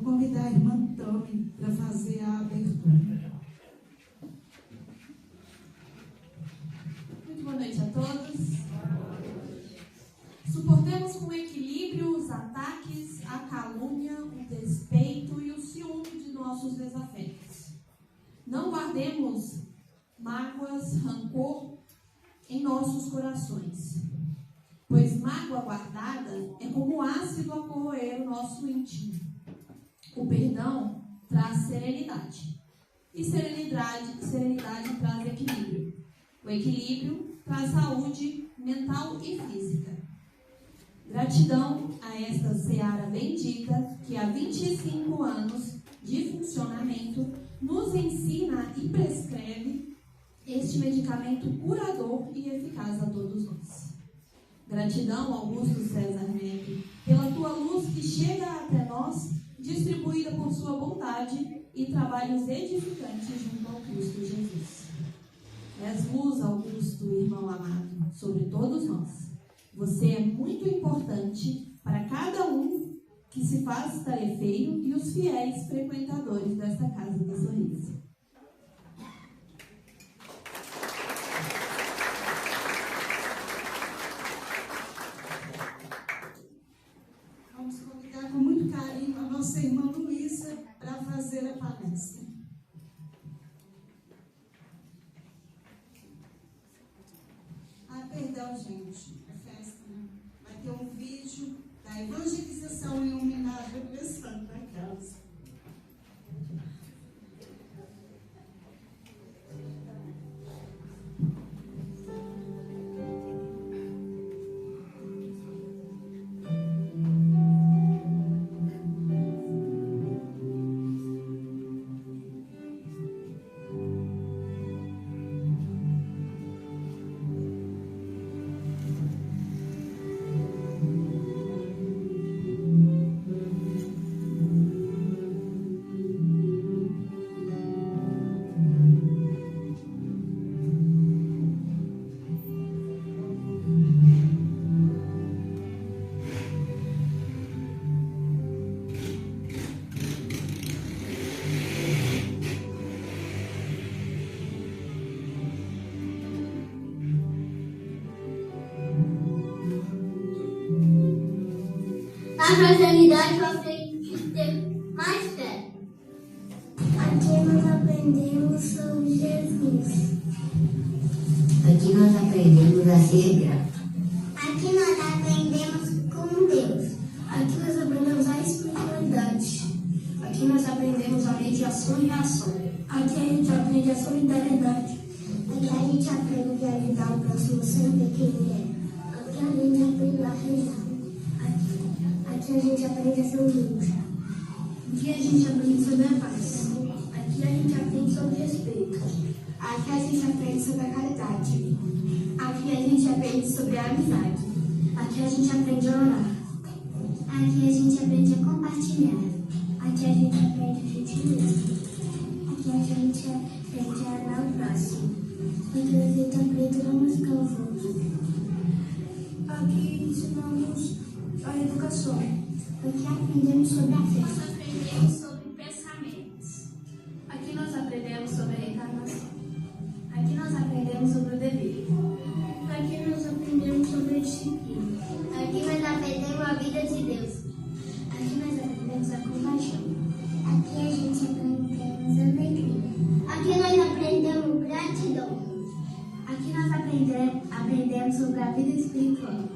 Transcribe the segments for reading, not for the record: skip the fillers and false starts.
convidar a irmã Tami para fazer a abertura. Muito boa noite a todos. Suportemos com equilíbrio os ataques, a calúnia, o despeito e o ciúme de nossos desafetos. Não guardemos mágoas, rancor em nossos corações, pois mágoa guardada é como ácido a corroer o nosso íntimo. O perdão traz serenidade, e serenidade traz equilíbrio. O equilíbrio traz saúde mental e física. Gratidão a esta seara bendita que há 25 anos de funcionamento nos ensina e prescreve este medicamento curador e eficaz a todos nós. Gratidão, Augusto César Neto, pela tua luz que chega até nós, distribuída por sua bondade e trabalhos edificantes junto ao Cristo Jesus. És luz, Augusto, irmão amado, sobre todos nós. Você é muito importante para cada um que se faz tarefeiro e os fiéis frequentadores desta Casa do Sorriso. Vamos convidar com muito carinho a nossa irmã Luísa para fazer a palestra. Perdão, gente, é festa, né? Vai ter um vídeo da evangelização em homenagem ao Alessandro da casa. Na fraternidade eu aprendi a ter mais fé. Aqui nós aprendemos sobre Jesus. Aqui nós aprendemos a ser grato. Aqui nós aprendemos com Deus. Aqui nós aprendemos a espiritualidade. Aqui nós aprendemos a lei de ação e reação. Aqui a gente aprende a solidariedade. Aqui a gente aprende a ajudar o próximo sem ter quem é. Aqui a gente aprende a rezar. Aqui a gente aprende a ser humilde. Aqui a gente aprende sobre a paz. Aqui a gente aprende sobre respeito. Aqui a gente aprende sobre a caridade. Aqui a gente aprende sobre a amizade. Aqui a gente aprende a orar. Aqui a gente aprende a compartilhar. Aqui a gente aprende a gentileza. Aqui a gente aprende a amar o próximo. Aqui a gente aprende a não buscar os outros. Aqui ensinamos a educação. Aqui aprendemos sobre a fé. Nós aprendemos sobre pensamentos. Aqui nós aprendemos sobre a reencarnação. Aqui nós aprendemos sobre o dever. Aqui nós aprendemos sobre a disciplina. Aqui nós aprendemos a vida de Deus. Aqui nós aprendemos a compaixão. Aqui a gente aprendemos alegria. Aqui nós aprendemos gratidão. Aqui nós aprendemos sobre a vida espiritual.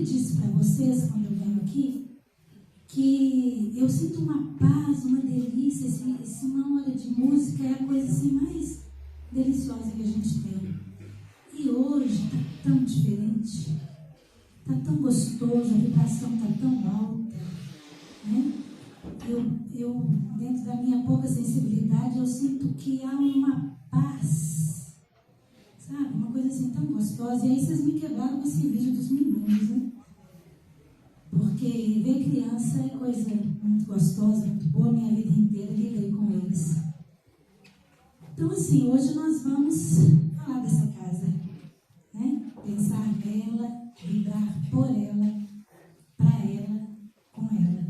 disse para vocês, quando eu venho aqui, que eu sinto uma paz, uma delícia, uma hora de música é a coisa assim mais deliciosa que a gente tem. E hoje está tão diferente, está tão gostoso, a vibração está tão alta, né? Eu, dentro da minha pouca sensibilidade, eu sinto que há uma paz, sabe? Uma coisa assim tão gostosa. E aí vocês me quebraram com esse vídeo dos meninos, né? Porque ver criança é coisa muito gostosa, muito boa. Minha vida inteira lidei com eles. Então, assim, hoje nós vamos falar dessa casa, né? Pensar nela, vibrar por ela, para ela, com ela.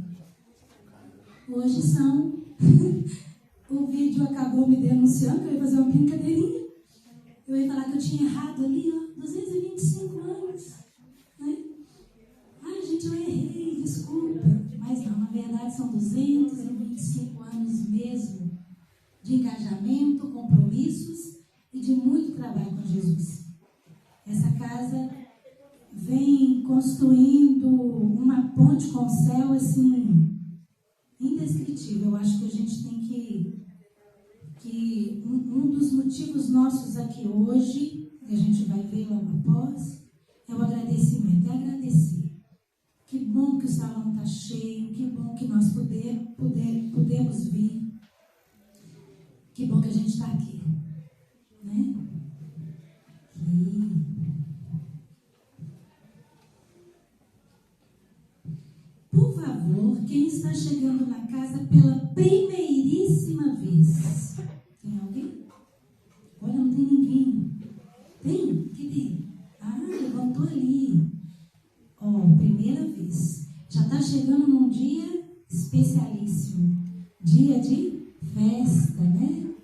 Hoje são... O vídeo acabou me denunciando, eu ia fazer uma brincadeirinha. Eu ia falar que eu tinha errado ali, ó, 225 anos, né? Ai, gente, eu errei, desculpa. Mas não, na verdade são 225 anos mesmo de engajamento, compromissos e de muito trabalho com Jesus. Essa casa vem construindo uma ponte com o céu, assim, indescritível. Eu acho que a gente tem que um dos motivos nossos aqui hoje, que a gente vai ver logo após, é o agradecimento, é agradecer. Que bom que o salão está cheio, que bom que nós podemos vir, que bom que a gente está aqui, né? Por favor, quem está chegando na casa pela primeiríssima vez? Tem alguém? Olha, não tem ninguém. Tem? Que tem? Ah, levantou ali. Ó, primeira vez. Já está chegando num dia especialíssimo. Dia de festa, né?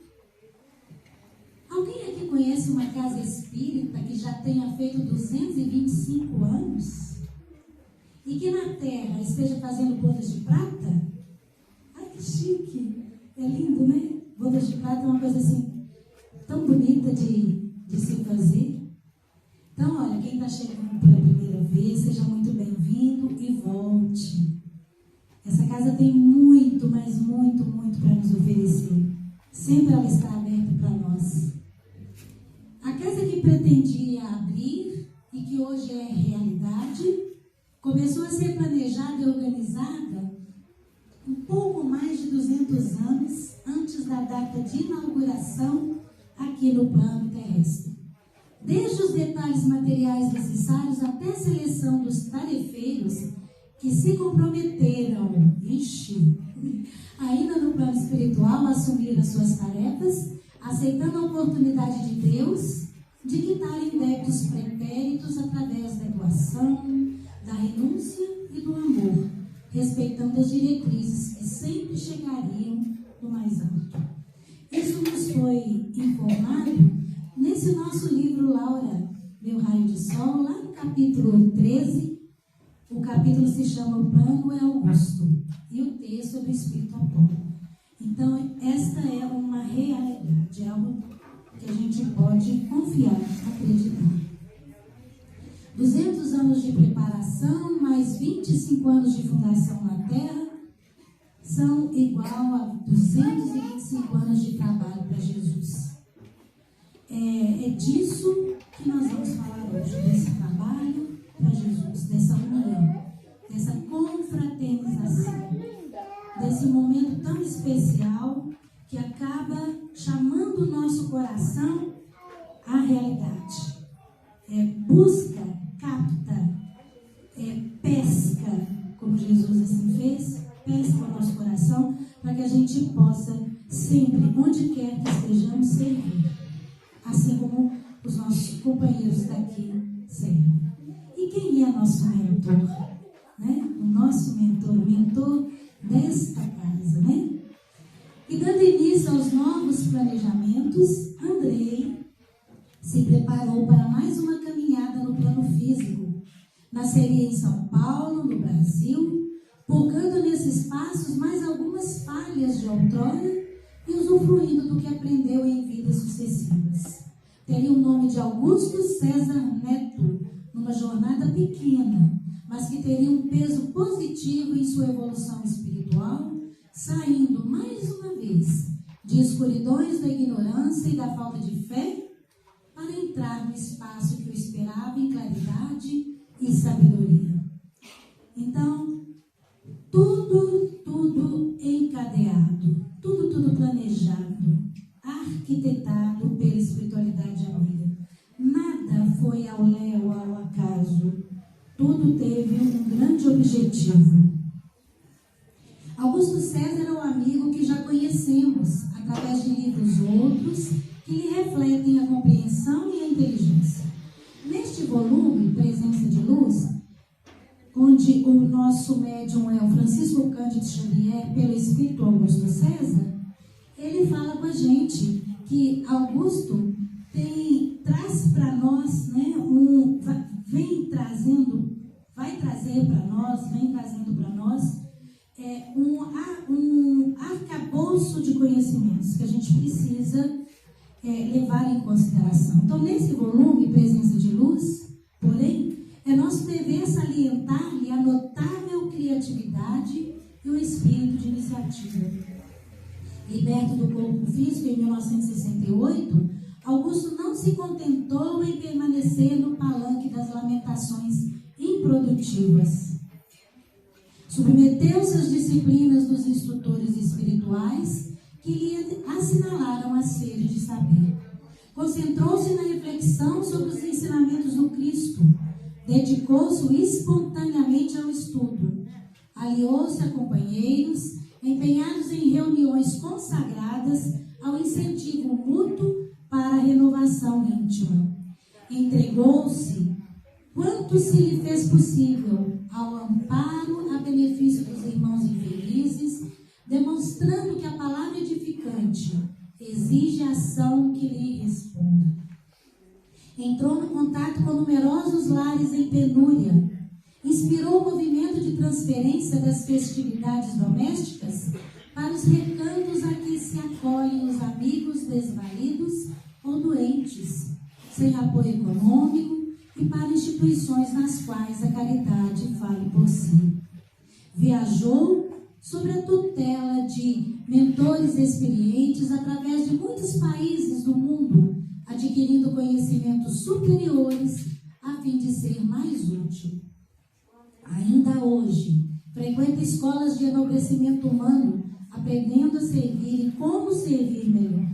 Alguém aqui conhece uma casa espírita que já tenha feito 225 anos? E que na terra esteja fazendo bodas de prata? Ai, que chique! É lindo, né? Bodas de prata é uma coisa assim, tão bonita de se fazer. Então, olha, quem está chegando pela primeira vez, seja muito bem-vindo e volte. Essa casa tem muito, mas muito, muito para nos oferecer. Sempre ela está aberta para nós. A casa que pretendia abrir e que hoje é realidade, começou a ser planejada e organizada um pouco mais de 200 anos antes da data de inauguração aqui no plano terrestre. Desde os detalhes materiais necessários até a seleção dos tarefeiros que se comprometeram, ainda no plano espiritual, a assumir as suas tarefas, aceitando a oportunidade de Deus de quitarem débitos pretéritos através da doação, da renúncia e do amor, respeitando as diretrizes que sempre chegariam do mais alto. Isso nos foi informado nesse nosso livro, Laura, Meu Raio de Sol, lá no capítulo 13. O capítulo se chama O Plano é Augusto e o texto é do Espírito Apolo. Então, esta é uma realidade, é algo que a gente pode confiar, acreditar. 200 anos de preparação, mais 25 anos de fundação na Terra, são igual a 225 anos de trabalho para Jesus. É disso que nós vamos falar hoje, desse trabalho para Jesus, dessa união, dessa confraternização, desse momento tão especial que acaba chamando o nosso coração à realidade. Busca, capta, pesca, como Jesus assim fez, pesca o nosso coração, para que a gente possa sempre, onde quer que estejamos, servir. Assim como os nossos companheiros daqui servem. E quem é nosso mentor? Né? O nosso mentor, o mentor desta casa, né? E dando início aos novos planejamentos, Andrei se preparou para mais uma caminhada no plano físico. Nasceria em São Paulo, no Brasil, pulgando nesses passos mais algumas falhas de outrora e usufruindo do que aprendeu em vidas sucessivas. Teria o nome de Augusto César Neto, numa jornada pequena, mas que teria um peso positivo em sua evolução espiritual, saindo mais uma vez de escuridões da ignorância e da falta de fé, para entrar no espaço que o esperava em claridade e sabedoria. Então, tudo encadeado, tudo planejado, arquitetado pela espiritualidade amiga. Nada foi ao léu, ao acaso. Tudo teve um grande objetivo. Augusto César é um amigo que já conhecemos através de livros outros que lhe refletem a compreensão e a inteligência. Neste volume, Presença de Luz, onde o nosso médium é o Francisco Cândido Xavier, pelo Espírito Augusto César, ele fala com a gente que Augusto traz para nós, né, vem trazendo para nós um arcabouço de conhecimentos que a gente precisa levar em consideração. Então, nesse volume, Presença de Luz, porém, é nosso dever salientar-lhe a notável criatividade e o espírito de iniciativa. Liberto do corpo físico em 1968, Augusto não se contentou em permanecer no palanque das lamentações improdutivas. Submeteu-se às disciplinas dos instrutores espirituais que lhe assinalaram a sede de saber. Concentrou-se na reflexão sobre os ensinamentos do Cristo. Dedicou-se espontaneamente ao estudo. Aliou-se a companheiros empenhados em reuniões consagradas ao incentivo mútuo para a renovação íntima. Entregou-se, quanto se lhe fez possível, ao amparo a benefício dos irmãos infelizes, demonstrando que a palavra edificante exige ação que lhe responda. Entrou no contato com numerosos lares em penúria, inspirou o movimento de transferência das festividades domésticas para os recantos a que se acolhem os amigos desvalidos ou doentes, sem apoio econômico, e para instituições nas quais a caridade fale por si. Viajou sob a tutela de mentores experientes através de muitos países do mundo, adquirindo conhecimentos superiores a fim de ser mais útil. Ainda hoje, frequenta escolas de enobrecimento humano, aprendendo a servir e como servir melhor.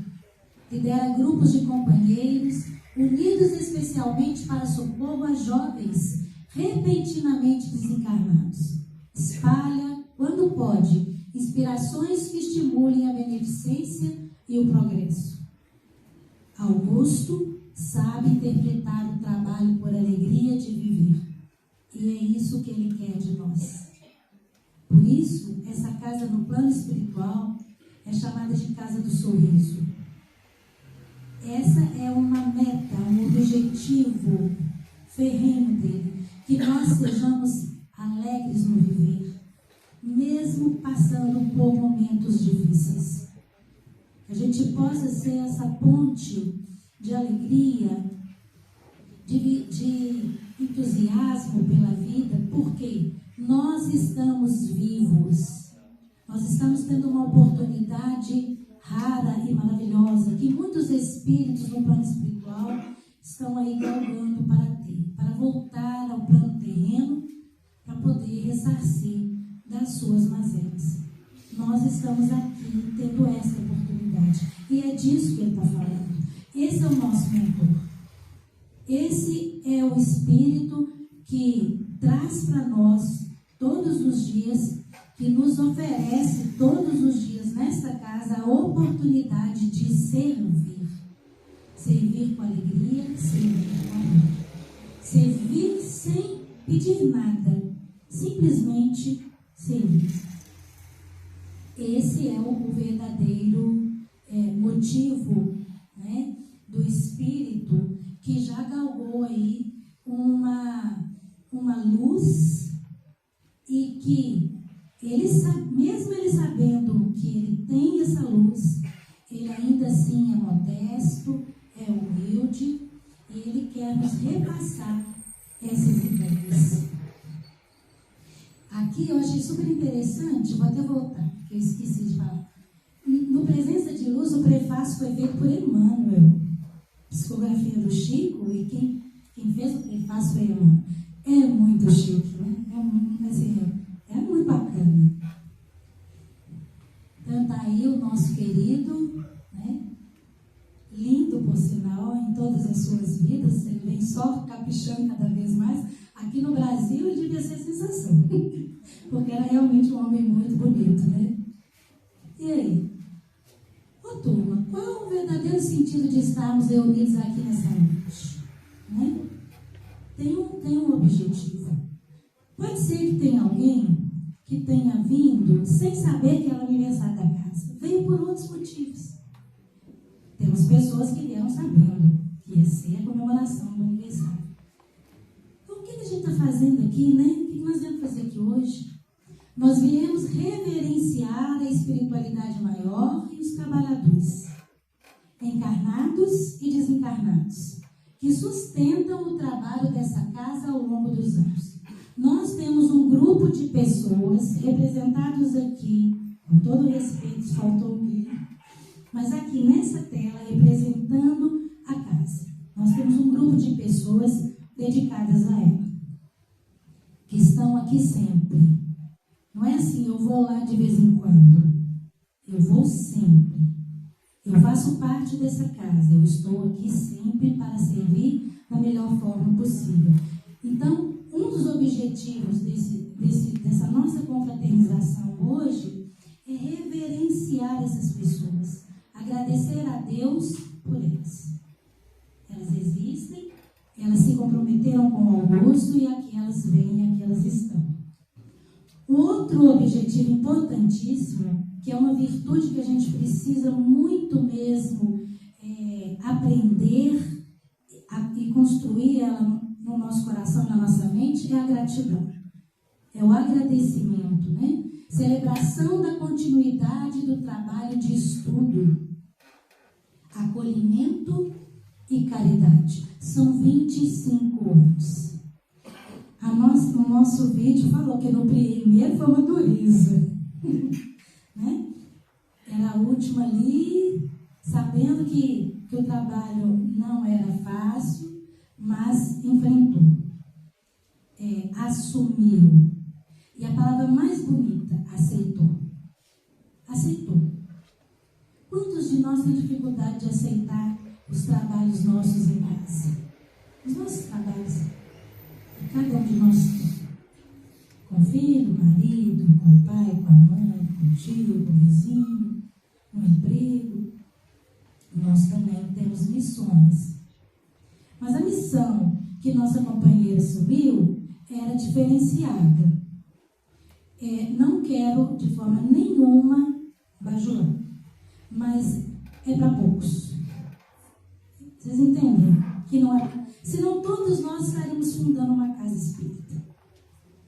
Lidera grupos de companheiros, unidos especialmente para socorro a jovens repentinamente desencarnados. Espalha, quando pode, inspirações que estimulem a beneficência e o progresso. Augusto sabe interpretar o trabalho por alegria de viver. E é isso que ele quer de nós. Por isso, essa casa no plano espiritual é chamada de Casa do Sorriso. Essa é uma meta, um objetivo ferrenho dele, que nós sejamos alegres no viver, mesmo passando por momentos difíceis. Que a gente possa ser essa ponte de alegria, de entusiasmo pela vida, porque nós estamos vivos, nós estamos tendo uma oportunidade rara e maravilhosa, que muitos espíritos no plano espiritual estão aí galgando para ter, para voltar ao plano terreno, para poder ressarcir das suas mazelas. Nós estamos aqui tendo essa oportunidade, e é disso que ele está falando. Esse é o nosso mentor. Esse é o Espírito que traz para nós todos os dias, que nos oferece todos os dias nesta casa a oportunidade de servir. Servir com alegria, servir com amor. Servir sem pedir nada, simplesmente servir. Esse é o verdadeiro motivo, né, do Espírito, que já galgou aí uma luz, e que mesmo ele sabendo que ele tem essa luz, ele ainda assim é modesto, é humilde, e ele quer nos repassar essas ideias. aqui eu achei super interessante, vou até voltar, que eu esqueci de falar. No Presença de Luz, o prefácio foi feito por Emmanuel, psicografia do Chico, e quem fez o prefácio foi Emmanuel. É muito chique, né? É muito bacana. Então tá aí o nosso querido, né? Lindo por sinal, em todas as suas vidas, ele vem só caprichando cada vez mais. Aqui no Brasil ele devia ser sensação, porque era realmente um homem muito bonito, né? E aí? Ô turma, qual é o verdadeiro sentido de estarmos reunidos aqui nessa noite? Né? Tem um objetivo. Pode ser que tenha alguém que tenha vindo sem saber que era o aniversário da casa. Veio por outros motivos. Temos pessoas que vieram sabendo que ia ser a comemoração do aniversário. Então, o que a gente está fazendo aqui, né? O que nós viemos fazer aqui hoje? Nós viemos reverenciar a espiritualidade maior e os trabalhadores, encarnados e desencarnados, que sustentam o trabalho dessa casa ao longo dos anos. Nós temos um grupo de pessoas representados aqui, com todo respeito, faltou um guia, mas aqui nessa tela, representando a casa. Nós temos um grupo de pessoas dedicadas a ela, que estão aqui sempre. Não é assim, eu vou lá de vez em quando. Eu vou sempre. Eu faço parte dessa casa. Eu estou aqui sempre para servir da melhor forma possível. Então, um dos objetivos dessa nossa confraternização hoje é reverenciar essas pessoas. Agradecer a Deus por elas. Elas existem, elas se comprometeram com o Augusto e aqui elas vêm e aqui elas estão. Outro objetivo importantíssimo, que é uma virtude que a gente precisa muito mesmo aprender e construir ela no nosso coração e na nossa mente, é a gratidão. É o agradecimento, né? Celebração da continuidade do trabalho de estudo, acolhimento e caridade. São 25 anos. O nosso vídeo falou que no primeiro foi uma dureza. Né? Era a última ali, sabendo que o trabalho não era fácil, mas enfrentou. Assumiu. E a palavra mais bonita, aceitou. Aceitou. Quantos de nós têm dificuldade de aceitar os trabalhos nossos em casa? Os nossos trabalhos. Cada um de nós tem. Com o filho, marido, com o pai, com a mãe, com o tio, com o vizinho, com o emprego. Nós também temos missões. Mas a missão que nossa companheira assumiu era diferenciada. Não quero de forma nenhuma bajular, mas é para poucos. Vocês entendem? Que não é. Senão todos nós estaríamos fundando uma casa espírita.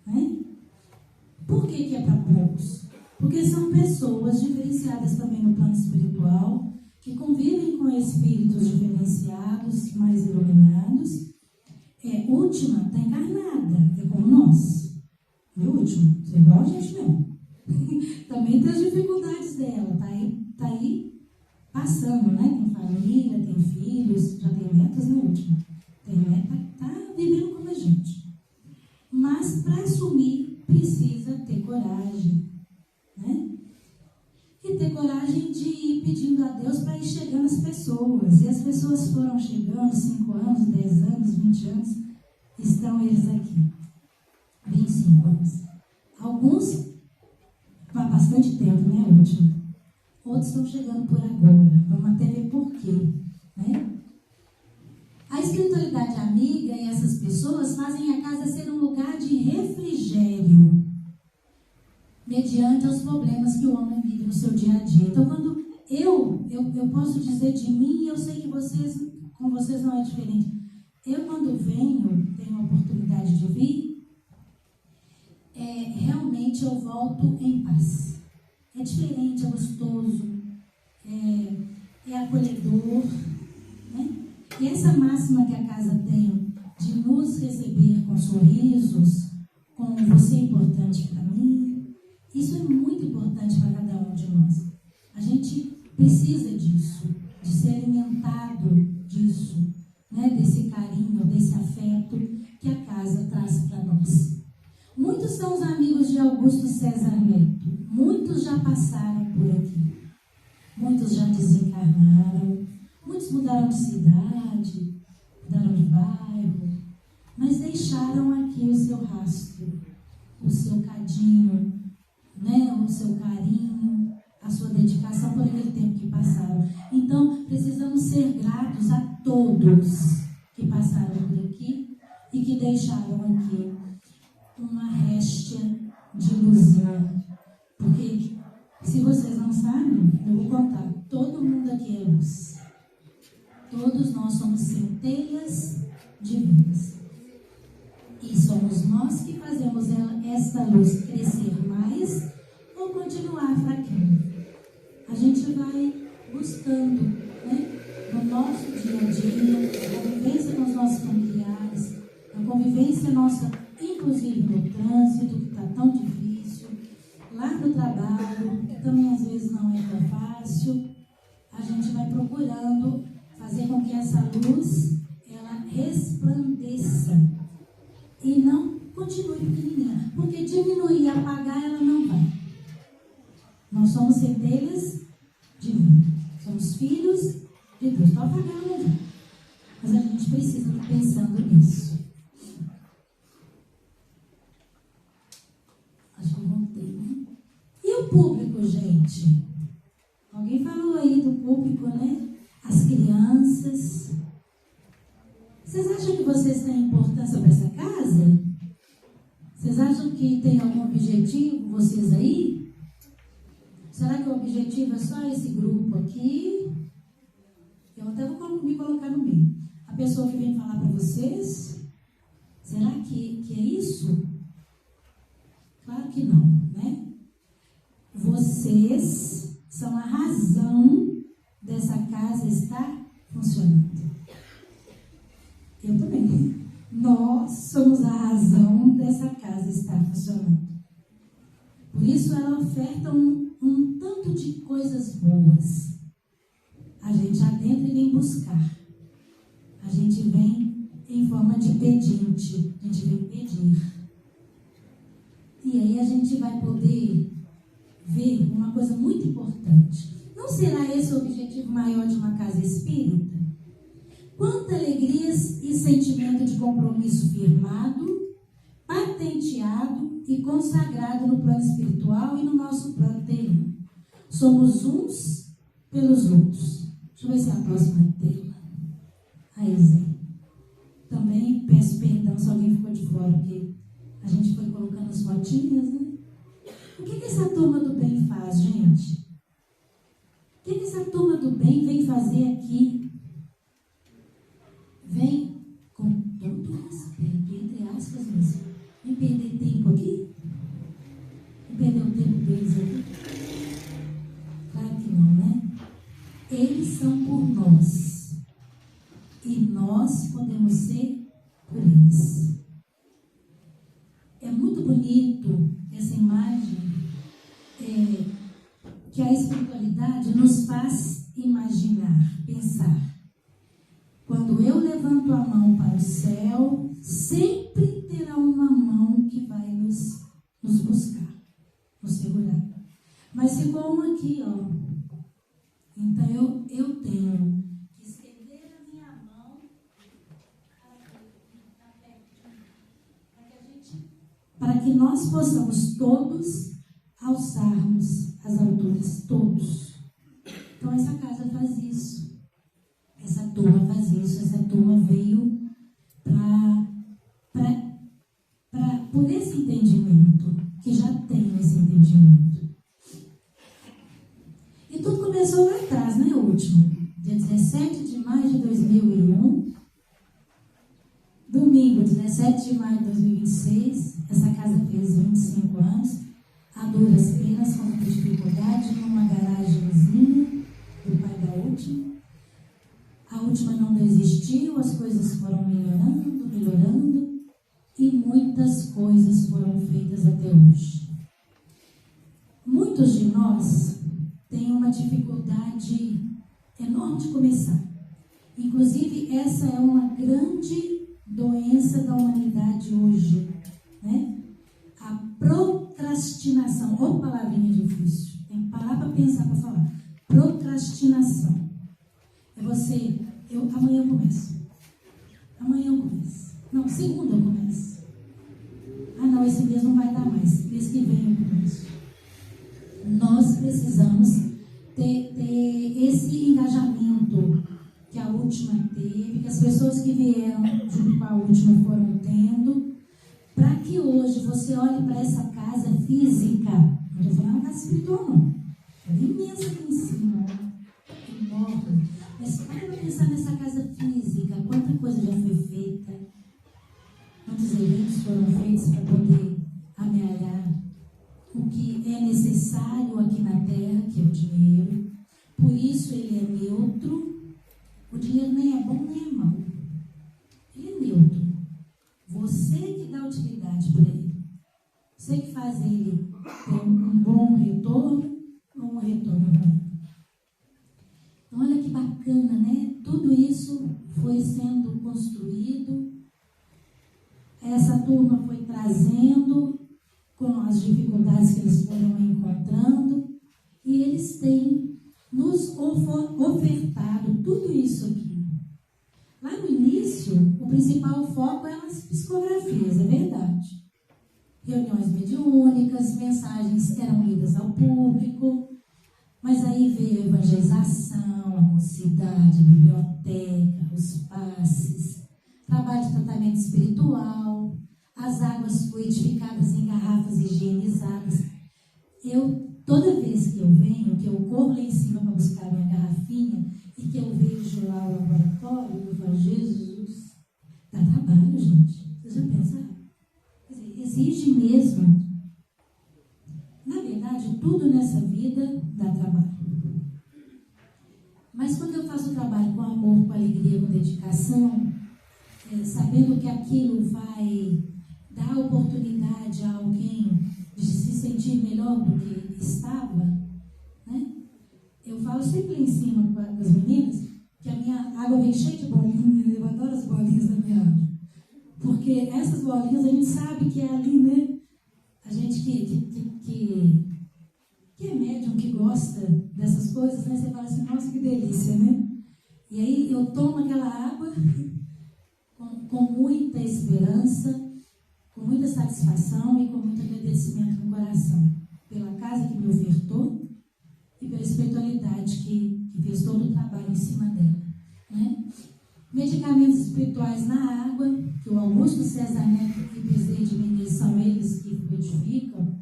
Né? Por que é para poucos? Porque são pessoas diferenciadas também no plano espiritual, que convivem com espíritos diferenciados, mais iluminados. Última está encarnada, é como nós. É última, é igual a gente mesmo. Também tem as dificuldades dela, tá aí passando, né? Tem família, tem filhos, já tem metas na última. Tem meta, tá vivendo como a gente. Mas para assumir, precisa ter coragem, né? E ter coragem de ir pedindo a Deus para ir chegando as pessoas. E as pessoas foram chegando, 5 anos, 10 anos, 20 anos, estão eles aqui. 25 anos. Alguns há bastante tempo, né, último? Outros estão chegando por agora. Vamos até ver por quê, né? A espiritualidade amiga e essas pessoas fazem a casa ser um lugar de refrigério, mediante os problemas que o homem vive no seu dia a dia. Então, quando eu posso dizer de mim, eu sei que com vocês não é diferente. Eu, quando tenho a oportunidade de vir, realmente eu volto em paz. É diferente, é gostoso, é acolhedor, né? E essa máxima que a casa tem de nos receber com sorrisos, com você é importante para mim, muito importante para cada um de nós. A gente precisa disso, de ser alimentado disso, né? Desse carinho, desse afeto que a casa traz para nós. Muitos são os amigos de Augusto César Neto. Muitos já passaram por aqui. Muitos já desencarnaram. Muitos mudaram de cidade, mudaram de bairro, mas deixaram aqui o seu rastro, o seu cadinho, né? O seu carinho, a sua dedicação por aquele tempo que passaram. Então, precisamos ser gratos a todos que passaram por aqui e que deixaram aqui uma réstia de luzinha. Porque, se vocês não sabem, eu vou contar, todo mundo aqui é luz. Todos nós somos centelhas divinas. E somos nós que fazemos esta luz crescer mais ou continuar fraquinho. A gente vai buscando, né, no nosso dia a dia, a convivência com os nossos familiares, a convivência nossa, inclusive no trânsito, que está tão difícil, lá no trabalho, que também às vezes não é tão fácil. A gente vai procurando fazer com que essa luz, ela resplandeça e não continue pequenininha, porque diminuir e apagar ela não vai. Nós somos centelhas divinas, somos filhos de Deus, então apagar ela não vai. Mas a gente precisa estar pensando nisso. Acho que eu voltei, né? E o público, gente? Alguém falou aí do público, né? As crianças. Vocês acham que vocês têm importância para essa casa? Vocês acham que tem algum objetivo, vocês aí? Será que o objetivo é só esse grupo aqui? Eu até vou me colocar no meio. A pessoa que vem falar para vocês, será que é isso? Claro que não, né? Vocês são a razão dessa casa estar funcionando. Eu também. Nós somos a razão dessa casa estar funcionando. Por isso ela oferta um tanto de coisas boas. A gente adentra e vem buscar. A gente vem em forma de pedinte. A gente vem pedir. E aí a gente vai poder ver uma coisa muito importante. Não será esse o objetivo maior de uma casa espírita? Quanta alegrias e sentimento de compromisso firmado, patenteado e consagrado no plano espiritual e no nosso plano terreno. Somos uns pelos outros. Deixa eu ver se é a próxima tela. Aí, Zé. Também peço perdão se alguém ficou de fora, porque a gente foi colocando as fotinhas, né? O que essa turma do bem faz, gente? O que essa turma do bem vem fazer aqui? Vem com todo respeito, entre aspas mesmo. Vem perder tempo aqui? Vem perder o tempo deles aqui? Claro que não, né? Eles são por nós. E nós podemos ser por eles. É muito bonito essa imagem que a espiritualidade nos faz imaginar, pensar. Quando eu levanto a mão para o céu, sempre terá uma mão que vai nos buscar, nos segurar. Mas ficou uma aqui, ó. Então eu tenho que estender a minha mão para que nós possamos todos alçarmos as alturas, todos. Então essa casa faz isso. Essa turma faz isso, essa turma veio por esse entendimento, que já tem esse entendimento. E tudo começou lá atrás, né, último, dia 17 de maio de 2001, domingo, 17 de maio de 2026, essa casa fez 25 anos, a duras penas, com muita dificuldade, numa garagemzinha do pai da última. A última não desistiu, as coisas foram melhorando, e muitas coisas foram feitas até hoje. Muito Muitos de nós têm uma dificuldade enorme de começar. Inclusive, essa é uma grande doença da humanidade hoje, né? A procrastinação. Ô, palavrinha difícil. Tem que parar para pensar, para falar. Procrastinação. É você, amanhã eu começo. Amanhã eu começo. Não, segunda eu começo. Ah, não, esse mês não vai dar mais. Mês que vem eu começo. Nós precisamos ter esse engajamento que a última teve, que as pessoas que vieram junto com a última foram tendo, para que hoje você olhe para essa casa física, não estou falando casa espiritual não, ela é imensa aqui em cima, enorme, mas para pensar nessa casa física, quanta coisa já foi feita, quantos eventos foram feitos para poder amealhar o que é necessário aqui na terra, que é o dinheiro. Por isso ele é neutro. O dinheiro nem é bom nem é mau. Ele é neutro. Você que dá utilidade para ele. Você que faz ele ter um bom retorno ou um retorno ruim. Então olha que bacana, né? Tudo isso foi sendo construído. Essa turma foi trazendo com as dificuldades que eles foram encontrando, e eles têm nos ofertado tudo isso aqui. Lá no início, o principal foco eram as psicografias, é verdade. Reuniões mediúnicas, mensagens eram lidas ao público, mas aí veio a evangelização, a mocidade, a biblioteca, os passes, trabalho de tratamento espiritual, as águas fluidificadas em garrafas higienizadas. Toda vez que eu venho, que eu corro lá em cima para buscar minha garrafinha e que eu vejo lá o laboratório, eu falo, Jesus, dá trabalho, gente. Vocês já pensaram? Quer dizer, exige mesmo. Na verdade, tudo nessa vida dá trabalho. Mas quando eu faço o trabalho com amor, com alegria, com dedicação, sabendo que aquilo vai dar oportunidade a alguém de se sentir melhor do que estava, né? Eu falo sempre lá em cima das meninas que a minha água vem cheia de bolinhas, eu adoro as bolinhas da minha água, porque essas bolinhas a gente sabe que é ali, né? A gente que é médium, que gosta dessas coisas, né? Você fala assim, nossa, que delícia, né? E aí eu tomo aquela água com muita esperança, com muita satisfação e com muito agradecimento no coração, pela casa que me ofertou e pela espiritualidade que fez todo o trabalho em cima dela, né? Medicamentos espirituais na água, que o Augusto César Neto e Bezerra de Menezes são eles que frutificam,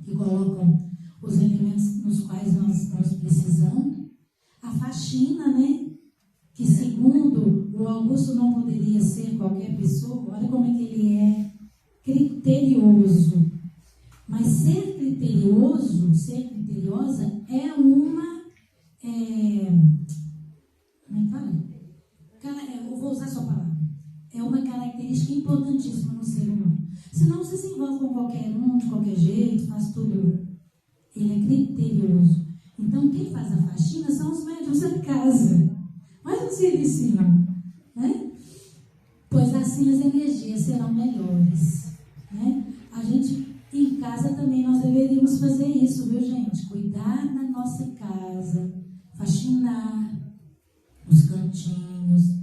que colocam os elementos nos quais nós estamos precisando. A faxina, né? Que segundo o Augusto não poderia ser qualquer pessoa, olha como é que ele é criterioso. Mas ser criterioso, ser criteriosa é uma... como é que fala? Eu vou usar a sua palavra. É uma característica importantíssima no ser humano. Senão você se envolve com qualquer um, de qualquer jeito, faz tudo. Ele é criterioso. Então, quem faz a faxina são os médiuns da casa. Mais um servicinho, né? Pois assim as energias serão melhores, né? A gente, em casa também, nós deveríamos fazer isso, viu, gente? Cuidar da nossa casa, faxinar os cantinhos.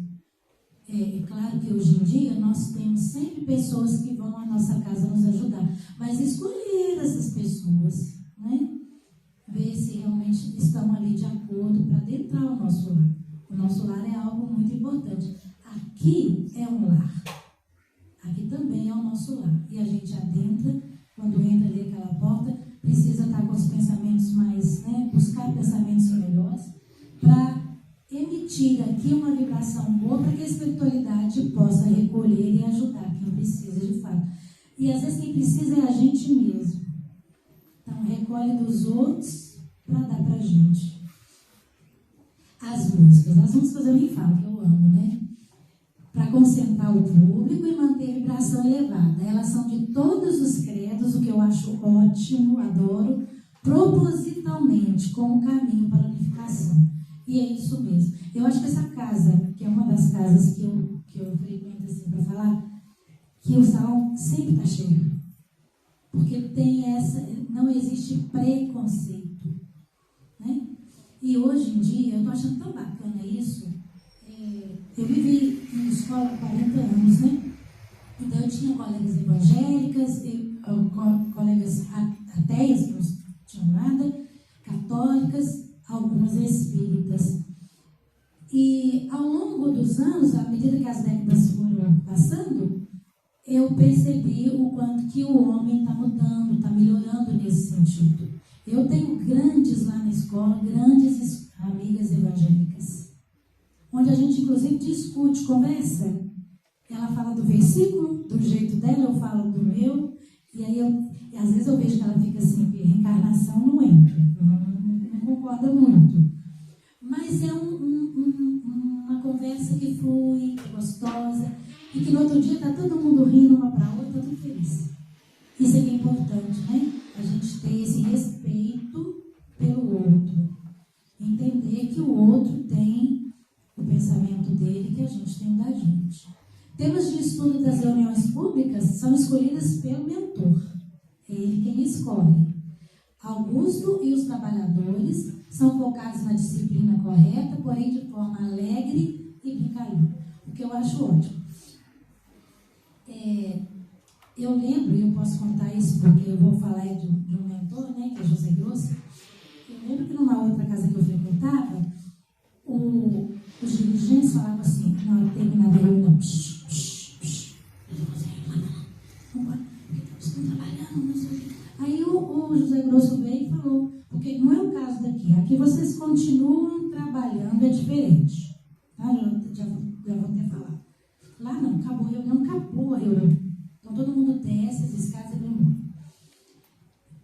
É claro que hoje em dia nós temos sempre pessoas que vão à nossa casa nos ajudar, mas escolher essas pessoas, né? Ver se realmente estão ali de acordo para adentrar o nosso lar. O nosso lar é algo muito importante. Aqui é um lar. Aqui também é o nosso lar. E a gente adentra, quando entra ali aquela porta, precisa estar com os pensamentos mais, né? Buscar pensamentos melhores para emitir aqui uma vibração boa para que a espiritualidade possa recolher e ajudar quem precisa de fato. E às vezes quem precisa é a gente mesmo. Então recolhe dos outros para dar para a gente. As músicas eu nem falo, que eu amo, né? Para concentrar o público e manter a vibração elevada. Elas são de todos os credos, o que eu acho ótimo, adoro, propositalmente como caminho para a unificação. E é isso mesmo. Eu acho que essa casa, que é uma das casas que eu frequento assim para falar, que o salão sempre está cheio. Porque tem não existe preconceito. Né? E hoje em dia, eu estou achando tão bacana isso. Eu vivi em escola há 40 anos, né? Então eu tinha colegas evangélicas, colegas ateias, que não tinham nada, católicas, algumas espíritas. E ao longo dos anos, à medida que as décadas foram passando, eu percebi o quanto que o homem está mudando, está melhorando nesse sentido. Eu tenho grandes lá na escola, grandes amigas evangélicas, onde a gente inclusive discute, conversa. Ela fala do versículo, do jeito dela, eu falo do meu, e aí às vezes eu vejo que ela fica assim, que reencarnação não entra, não concorda muito. Mas é uma conversa que flui, gostosa, e que no outro dia está todo mundo rindo uma para a outra, tudo feliz. Isso é que é importante, né? A gente ter esse respeito pelo outro. Entender que o outro tem o pensamento dele, que a gente tem da gente. Temas de estudo das reuniões públicas são escolhidas pelo mentor. É ele quem escolhe. Augusto e os trabalhadores são focados na disciplina correta, porém de forma alegre e brincalhona. O que eu acho ótimo. Eu lembro, e eu posso contar isso porque eu vou falar de um mentor, né, que é José Grosso. Eu lembro que numa outra casa que eu frequentava, os dirigentes falavam assim, na hora de terminar a reunião, estão trabalhando, não sei o quê. Aí o José Grosso veio e falou, porque não é o caso daqui, aqui vocês continuam trabalhando, é diferente. Tá? Já vou até falar. Lá não, acabou a reunião. Então todo mundo desce as escadas e vai embora.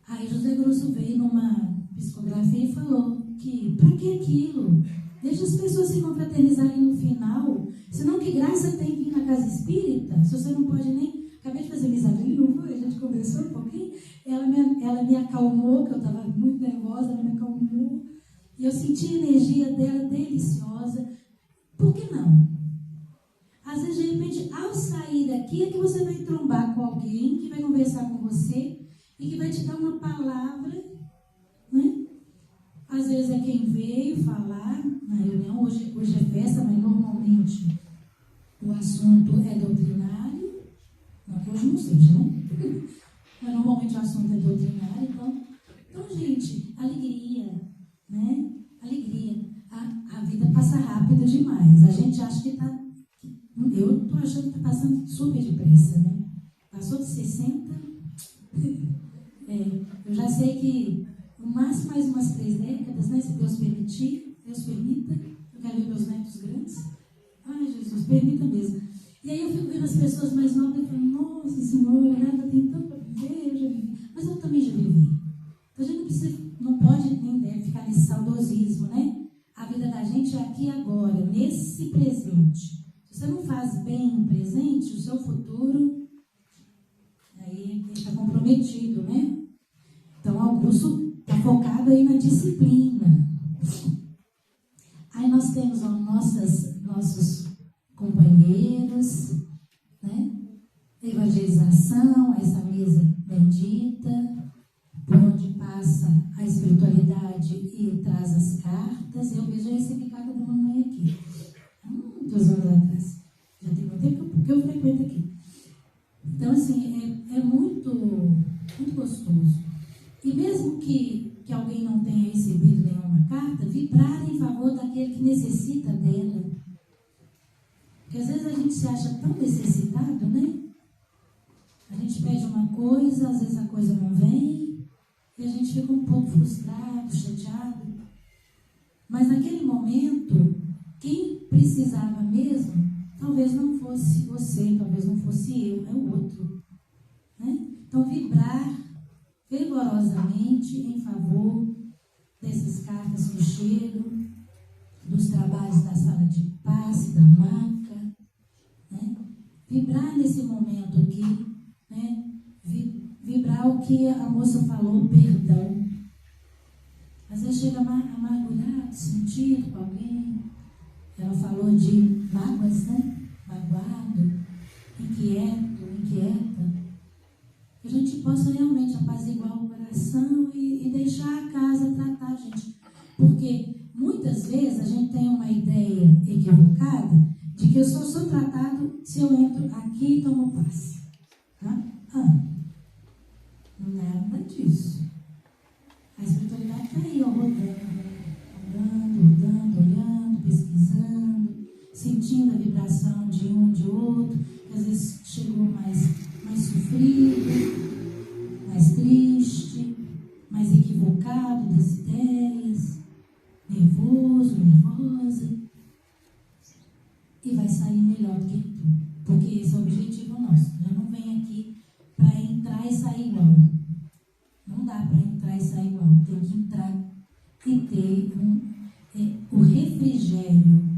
Aí José Grosso veio numa psicografia e falou que, para que aquilo? Deixa as pessoas se confraternizarem no final. Senão que graça tem vir na casa espírita? Se você não pode nem... Acabei de fazer amizade ali, não foi? A gente conversou um pouquinho. Ela me acalmou, que eu estava muito nervosa, ela me acalmou. E eu senti a energia dela deliciosa. Por que não? Às vezes, de repente, ao sair daqui, é que você vai trombar com alguém que vai conversar com você e que vai te dar uma palavra, né? Às vezes é quem veio falar na reunião, hoje é festa, mas normalmente o assunto é doutrinário. Não que hoje não seja, né? Mas normalmente o assunto é doutrinário. Então gente, alegria, né? Alegria. A vida passa rápido demais. A gente acha que está... Eu estou achando que está passando super depressa, né? Passou de 60. Eu já sei que no máximo mais umas 3 décadas, né? Se Deus permitir, Deus permita. Eu quero ver meus netos grandes. Ai, Jesus, permita mesmo. E aí eu fico vendo as pessoas mais novas e falo, nossa Senhora, nada tem tanto para viver, eu já vivi. Mas eu também já vivi. Então a gente não pode nem deve ficar nesse saudosismo, né? A vida da gente é aqui e agora, nesse presente. Se você não faz bem no presente, o seu futuro aí está comprometido, né? Então Augusto está focado aí na disciplina. Aí nós temos nossos companheiros, né? Evangelização, essa mesa bendita, por onde passa a espiritualidade e traz as cartas. Eu mesmo já recebi carta da mamãe aqui, há muitos anos atrás. Já tem muito tempo que eu frequento aqui. Então, assim, é muito, muito gostoso. E mesmo que alguém não tenha recebido nenhuma carta, vibrar em favor daquele que necessita dela. Porque às vezes a gente se acha tão necessitado, né? A gente pede uma coisa, às vezes a coisa não vem, e a gente fica um pouco frustrado, chateado. Mas naquele momento, quem precisava mesmo, talvez não fosse você, talvez não fosse eu, é o outro. Né? Então, vibrar fervorosamente em favor dessas cartas que chegam, dos trabalhos da sala de passe, da maca, né? Vibrar nesse momento aqui, né? Vibrar o que a moça falou, perdão. chega amargurado, sentido com alguém. Ela falou de mágoas, né? Magoado, inquieta. Que a gente possa realmente apaziguar o coração e deixar a casa tratar a gente. Porque muitas vezes a gente tem uma ideia equivocada de que eu só sou tratado se eu entro aqui e tomo passe. Tá? Nada disso. A espiritualidade está aí, ó, rodando, olhando, pesquisando, sentindo a vibração de um, de outro, que às vezes chegou mais sofrido, mais triste, mais equivocado das ideias, nervosa, e vai sair melhor do que tu, porque esse é o objetivo nosso. Já não vem aqui para entrar e sair igual. Não dá para entrar e sair igual. Tem que entrar e ter o refrigério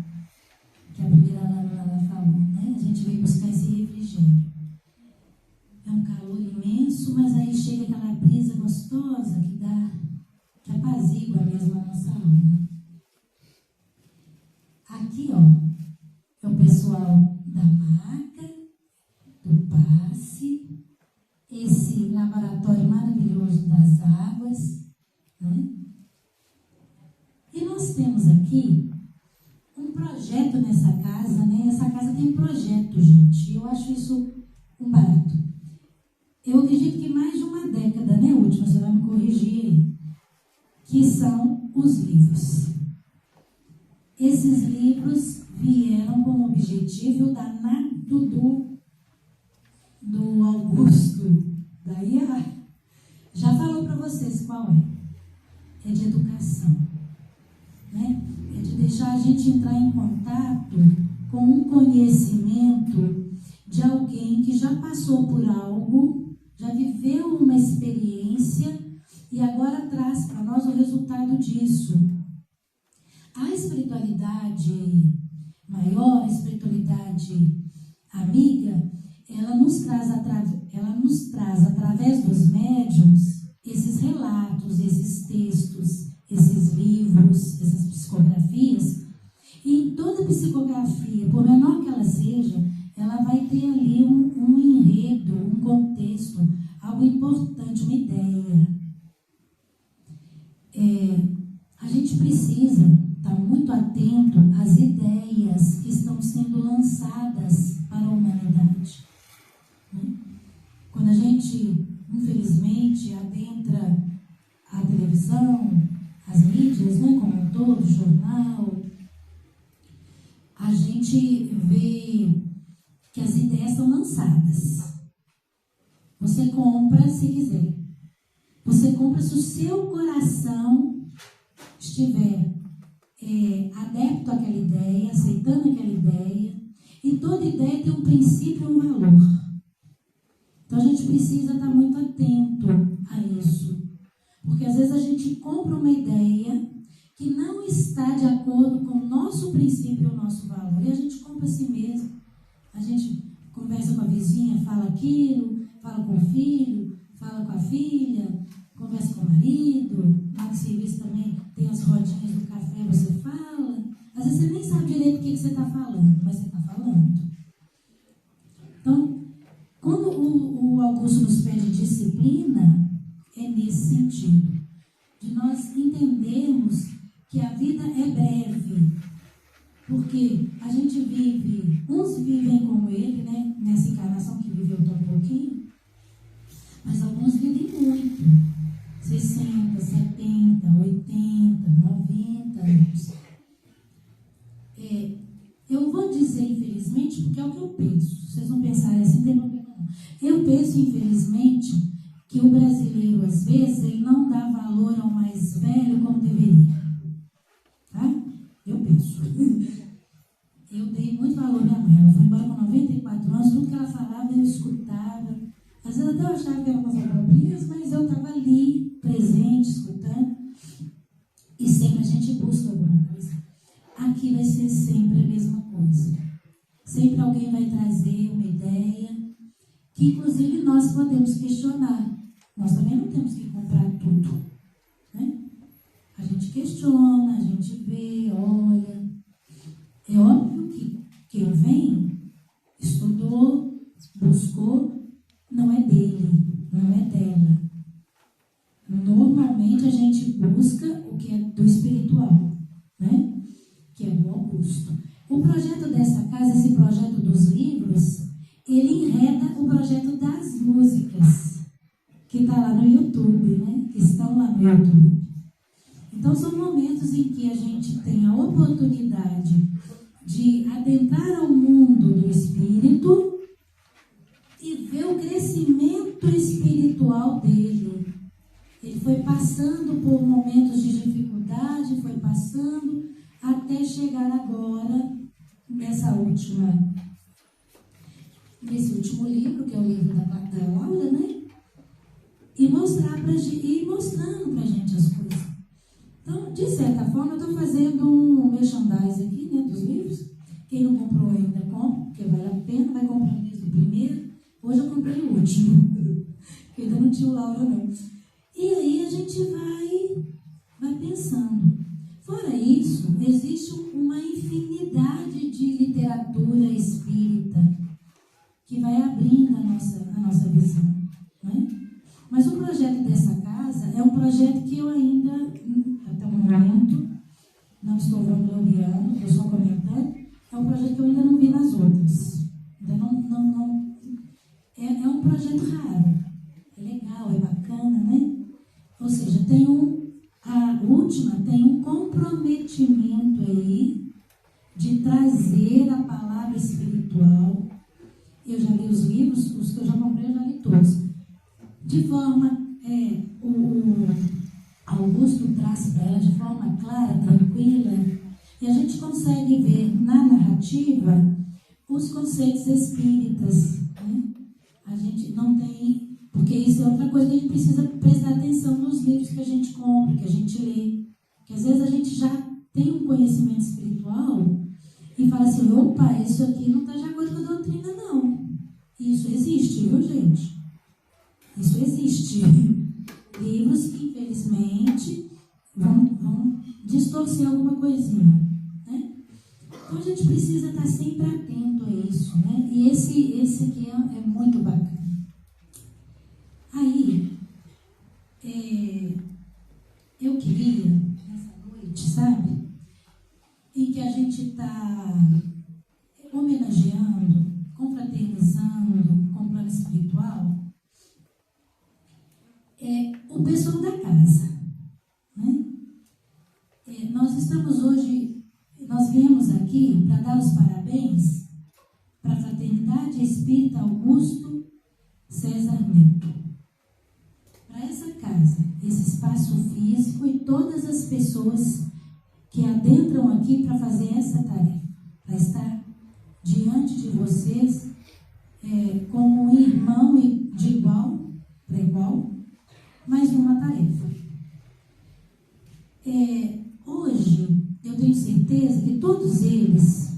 que a primeira Ana falou, né? A gente veio buscar esse refrigério. É um calor imenso, mas aí chega aquela brisa gostosa que apazigua mesmo a nossa alma. Aqui, ó, é o pessoal da maca, do passe, esse laboratório maravilhoso das águas, né? E nós temos aqui um projeto nessa casa, né? Essa casa tem um projeto, gente. Eu acho isso um barato. Eu acredito que mais de uma década, né, última, você vai me corrigir aí, que são os livros. Esses livros vieram com o objetivo, o danado do Augusto, da IA, já falou para vocês qual é. É de educação, né? É de deixar a gente entrar em contato com um conhecimento de alguém que já passou por algo, já viveu uma experiência e agora traz para nós o resultado disso. A espiritualidade maior, a espiritualidade amiga, ela nos traz através dos médiuns esses relatos, esses textos, esses livros, essas psicografias. E em toda psicografia, por menor que ela seja, ela vai ter ali um enredo, um contexto, algo importante, uma ideia. A gente precisa estar muito atento às ideias que estão sendo lançadas para a humanidade. Quando a gente, infelizmente, adentra a televisão, as mídias, né, como um todo, jornal, a gente vê que as ideias são lançadas. Você compra se quiser. Você compra se o seu coração estiver adepto àquela ideia, aceitando aquela ideia. E toda ideia tem um princípio e um valor. Então a gente precisa estar muito atento a isso. Porque às vezes a gente compra uma ideia que não está de acordo com o nosso princípio e o nosso valor. E a gente compra a si mesmo. A gente conversa com a vizinha, fala aquilo, fala com o filho, fala com a filha, conversa com o marido. Lá no serviço também tem as rodinhas do café, você fala. Às vezes você nem sabe direito o que você está falando, mas você está falando. Então, quando o Augusto nos pede disciplina, é nesse sentido, de nós entendermos que a vida é breve, porque a gente vive, uns vivem como ele, né, nessa encarnação que viveu tão pouquinho, mas alguns vivem muito, 60, 70, 80, 90 anos. Eu vou dizer infelizmente, porque é o que eu penso, vocês não pensarem assim, não tem problema não. Eu penso, infelizmente, que o brasileiro, às vezes, ele não dá valor ao mais velho como deveria. Tá? Eu penso. Eu dei muito valor à minha mãe. Ela foi embora com 94 anos, tudo que ela falava eu escutava. Às vezes até eu achava que era umas abobrinhas, mas eu estava ali, presente, escutando. E sempre a gente busca alguma coisa. Aqui vai ser sempre a mesma coisa. Sempre alguém vai trazer uma ideia que, inclusive, nós podemos questionar. Nós também não temos que comprar tudo, né? A gente gente questiona, a gente vê, olha. É óbvio que quem vem, estudou, buscou, não é dele, não é dela. Normalmente a gente busca o que é do espiritual, né? Que é do Augusto. O projeto dessa casa, esse projeto dos livros, ele enreda o projeto das músicas, que está lá no YouTube, né? Que estão lá no YouTube. Então são momentos em que a gente tem a oportunidade de adentrar ao mundo do espírito e ver o crescimento espiritual dele. Ele foi passando por momentos de dificuldade, foi passando até chegar agora nesse último livro, que é o livro da Laura, né? E mostrando pra gente as coisas. Então, de certa forma, eu estou fazendo um merchandising aqui, né, dos livros. Quem não comprou ainda, compra, porque vale a pena, vai comprando desde o primeiro. Hoje eu comprei o último, porque ainda não tinha o Laura, não. E aí a gente vai pensando. Fora isso, existe uma infinidade de literatura espírita que vai abrindo a nossa visão, né? Mas o projeto dessa casa é um projeto que eu ainda, até o momento, não estou vangloriando, estou só comentando, é um projeto que eu ainda não vi nas outras. Ainda não. É um projeto raro. É legal, é bacana, né? Ou seja, a última tem um comprometimento aí de trazer a palavra espiritual. Eu já li os livros, os que eu já comprei, eu já li todos. De forma, o Augusto traz para ela de forma clara, tranquila, e a gente consegue ver na narrativa os conceitos espíritas, né? A gente não tem, porque isso é outra coisa que a gente precisa prestar atenção nos livros que a gente compra, que a gente lê, que às vezes a gente já tem um conhecimento espiritual e fala assim, opa, isso aqui não está de acordo com a doutrina, não. Isso existe, viu, gente? Isso existe. Livros que, infelizmente, vão distorcer alguma coisinha, né? Então, a gente precisa estar sempre atento a isso, né? E esse aqui é muito bacana. Aí, eu queria, nessa noite, sabe? Em que a gente está homenageando, confraternizando com o plano espiritual, o pessoal da casa, né? Nós viemos aqui para dar os parabéns para a Fraternidade Espírita Augusto César Neto. Para essa casa, esse espaço físico e todas as pessoas que adentram aqui para fazer essa tarefa, para estar diante de vocês como um irmão de igual para igual, mas numa tarefa. Hoje, eu tenho certeza que todos eles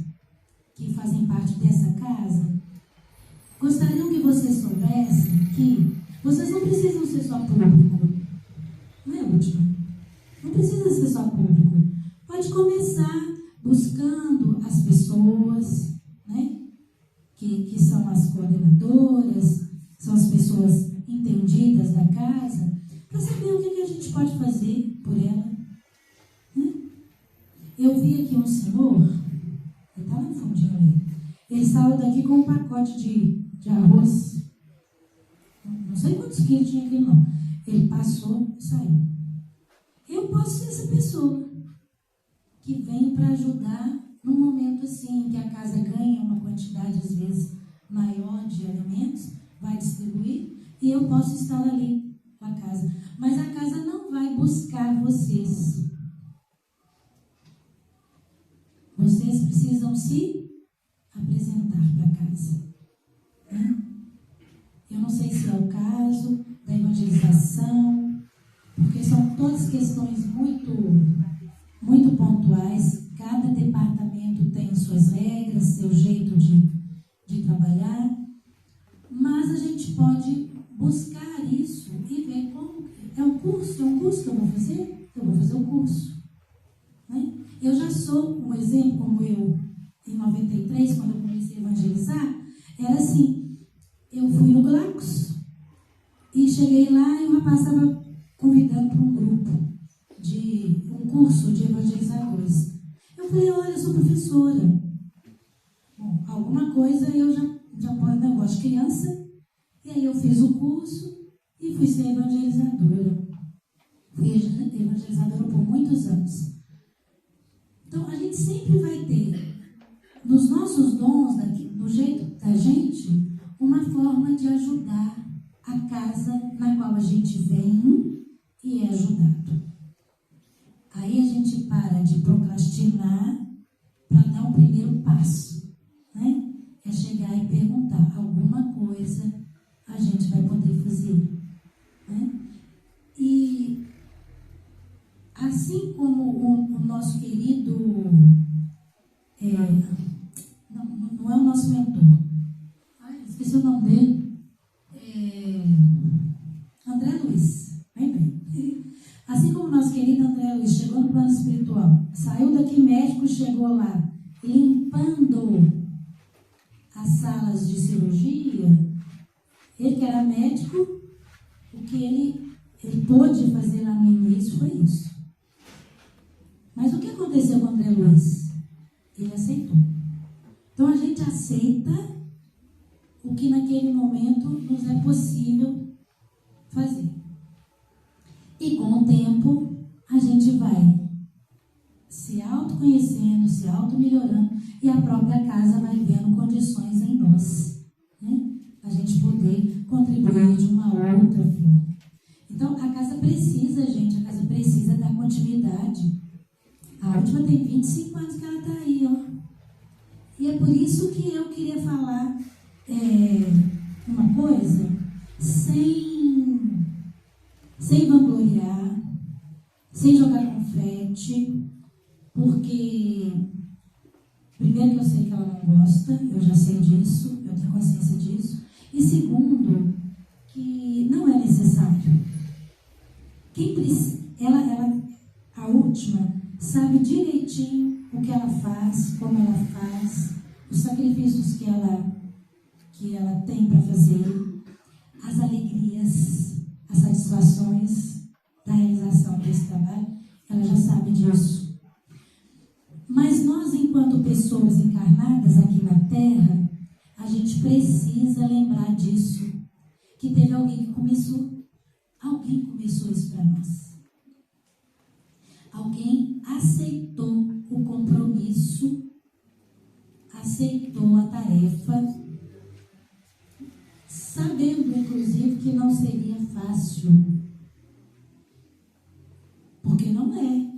que fazem parte dessa casa gostariam que vocês soubessem que vocês não precisam ser só público. Não é, último? Não precisa ser só público. Pode começar buscando as pessoas, né? Que são as coordenadoras, são as pessoas entendidas da casa, para saber o que a gente pode fazer por ela. Né? Eu vi aqui um senhor, ele está lá no fundinho ali, ele saiu daqui com um pacote de arroz, não sei quantos quilos tinha aqui não, ele passou e saiu. Eu posso ser essa pessoa que vem para ajudar num momento assim, que a casa ganha uma quantidade às vezes maior de alimentos, vai distribuir, e eu posso estar ali com a casa. Mas a casa não vai buscar vocês. Vocês precisam se apresentar para a casa. Né? Eu não sei se é o caso da evangelização, porque são todas questões muito pontuais. Cada departamento tem suas regras, seu jeito de trabalhar, mas a gente pode buscar isso e ver como. É um curso que eu vou fazer? Eu vou fazer o curso. Né? Eu já sou um exemplo, como eu, em 93, quando eu comecei a evangelizar, era assim, eu fui no Glacos e cheguei lá e o rapaz estava convidando para um grupo, de um curso de evangelizadores. Eu falei, olha, eu sou professora. Bom, alguma coisa eu já posso, não, eu gosto de criança, e aí eu fiz o curso e fui ser evangelizadora. Fui evangelizadora por muitos anos. Então, a gente sempre vai ter, nos nossos dons, do jeito da gente, uma forma de ajudar a casa na qual a gente vem e é ajudado. Aí a gente para de procrastinar para dar o primeiro passo, né? É chegar e perguntar alguma coisa, a gente vai poder fazer, né? E assim como o nosso querido, não é o nosso mentor, esqueci o nome dele, André Luiz, lembrei. Assim como o nosso querido André Luiz chegou no plano espiritual, saiu daqui médico, chegou lá, limpando as salas de cirurgia, ele que era médico, o que ele pôde fazer lá no início foi isso. Mas o que aconteceu com o André Luiz? Ele aceitou. Então a gente aceita o que naquele momento nos é possível fazer. E com o tempo a gente vai se autoconhecendo, se auto-melhorando e a própria casa vai vendo condições em nós, né? A gente poder contribuir de uma outra forma. Então a casa precisa, gente, a casa precisa dar continuidade. A última tem 25 anos que ela está aí, ó. E é por isso que eu queria falar uma coisa sem vangloriar, sem jogar confete, porque primeiro que eu sei que ela não gosta, eu já sei disso, eu tenho consciência disso, e segundo, que não é necessário. A última, sabe direitinho o que ela faz, como ela faz, os sacrifícios que ela tem para fazer, as alegrias, as satisfações da realização desse trabalho, ela já sabe disso. Mas nós, enquanto pessoas encarnadas aqui na Terra, a gente precisa lembrar disso, que teve alguém que começou isso para nós. Alguém aceitou o compromisso, aceitou a tarefa, sabendo, inclusive, que não seria fácil. Porque não é.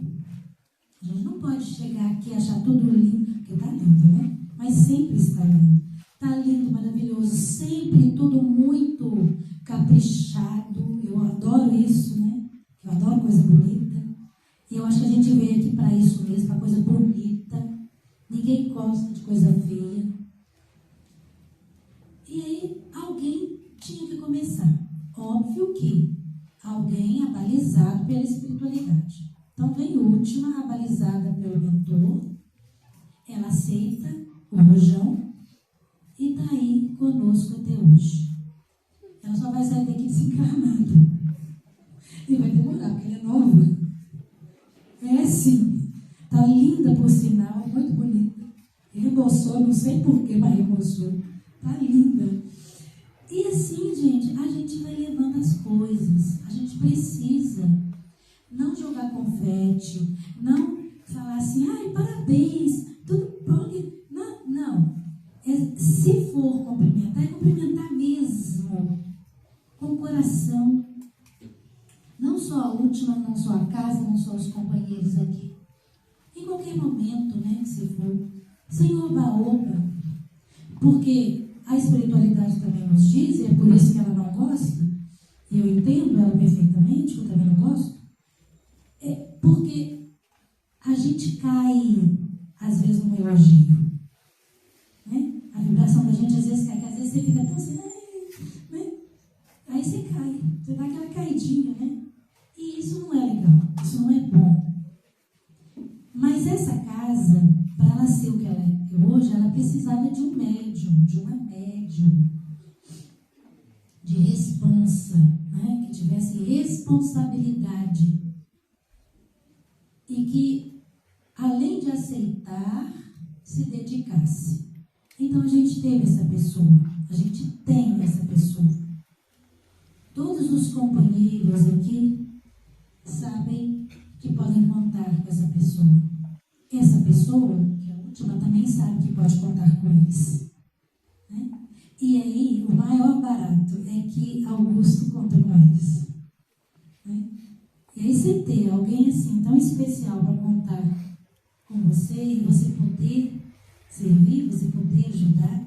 A gente não pode chegar aqui e achar tudo lindo, porque está lindo, né? Mas sempre está lindo. Está lindo, maravilhoso, sempre tudo muito caprichado. Eu adoro isso, né? Eu adoro coisa bonita. E eu acho que a gente veio aqui para isso mesmo, para coisa bonita. Ninguém gosta de coisa feia. E aí, alguém tinha que começar. Óbvio que alguém abalizado pela espiritualidade. Então, vem última, abalizada pelo mentor. Ela aceita o rojão e está aí conosco até hoje. Ela só vai sair daqui desencarnada. E vai demorar, porque ela é nova. É sim. Está linda, por sinal, muito bonita. Reembolsou, não sei porquê, mas reembolsou. Está linda. E assim, gente, a gente vai levando as coisas. A gente precisa não jogar confete, não falar assim, ai, parabéns, tudo bom. Não. Se for cumprimentar, é cumprimentar mesmo, com o coração. Não só a última, não só a casa, não só os companheiros aqui. Em qualquer momento, né, que se for, sem oba-oba. Porque a espiritualidade também nos diz, e é por isso que ela não gosta, e eu entendo ela perfeitamente, eu também não gosto, porque a gente cai, às vezes, no elogio. Né? A vibração da gente, às vezes, cai, que às vezes você fica tão assim, né? Aí você cai, você dá aquela caidinha, né? E isso não é legal, isso não é bom. precisava de um médium, de uma médium, de responsa, né? Que tivesse responsabilidade e que, além de aceitar, se dedicasse. Então a gente teve essa pessoa, a gente tem essa pessoa. Todos os companheiros aqui sabem que podem contar com essa pessoa. Essa pessoa, que é a última, também sabe que pode contar com eles. Né? E aí, o maior barato é que Augusto conta com eles. Né? E aí você ter alguém assim, tão especial para contar com você, e você poder servir, você poder ajudar,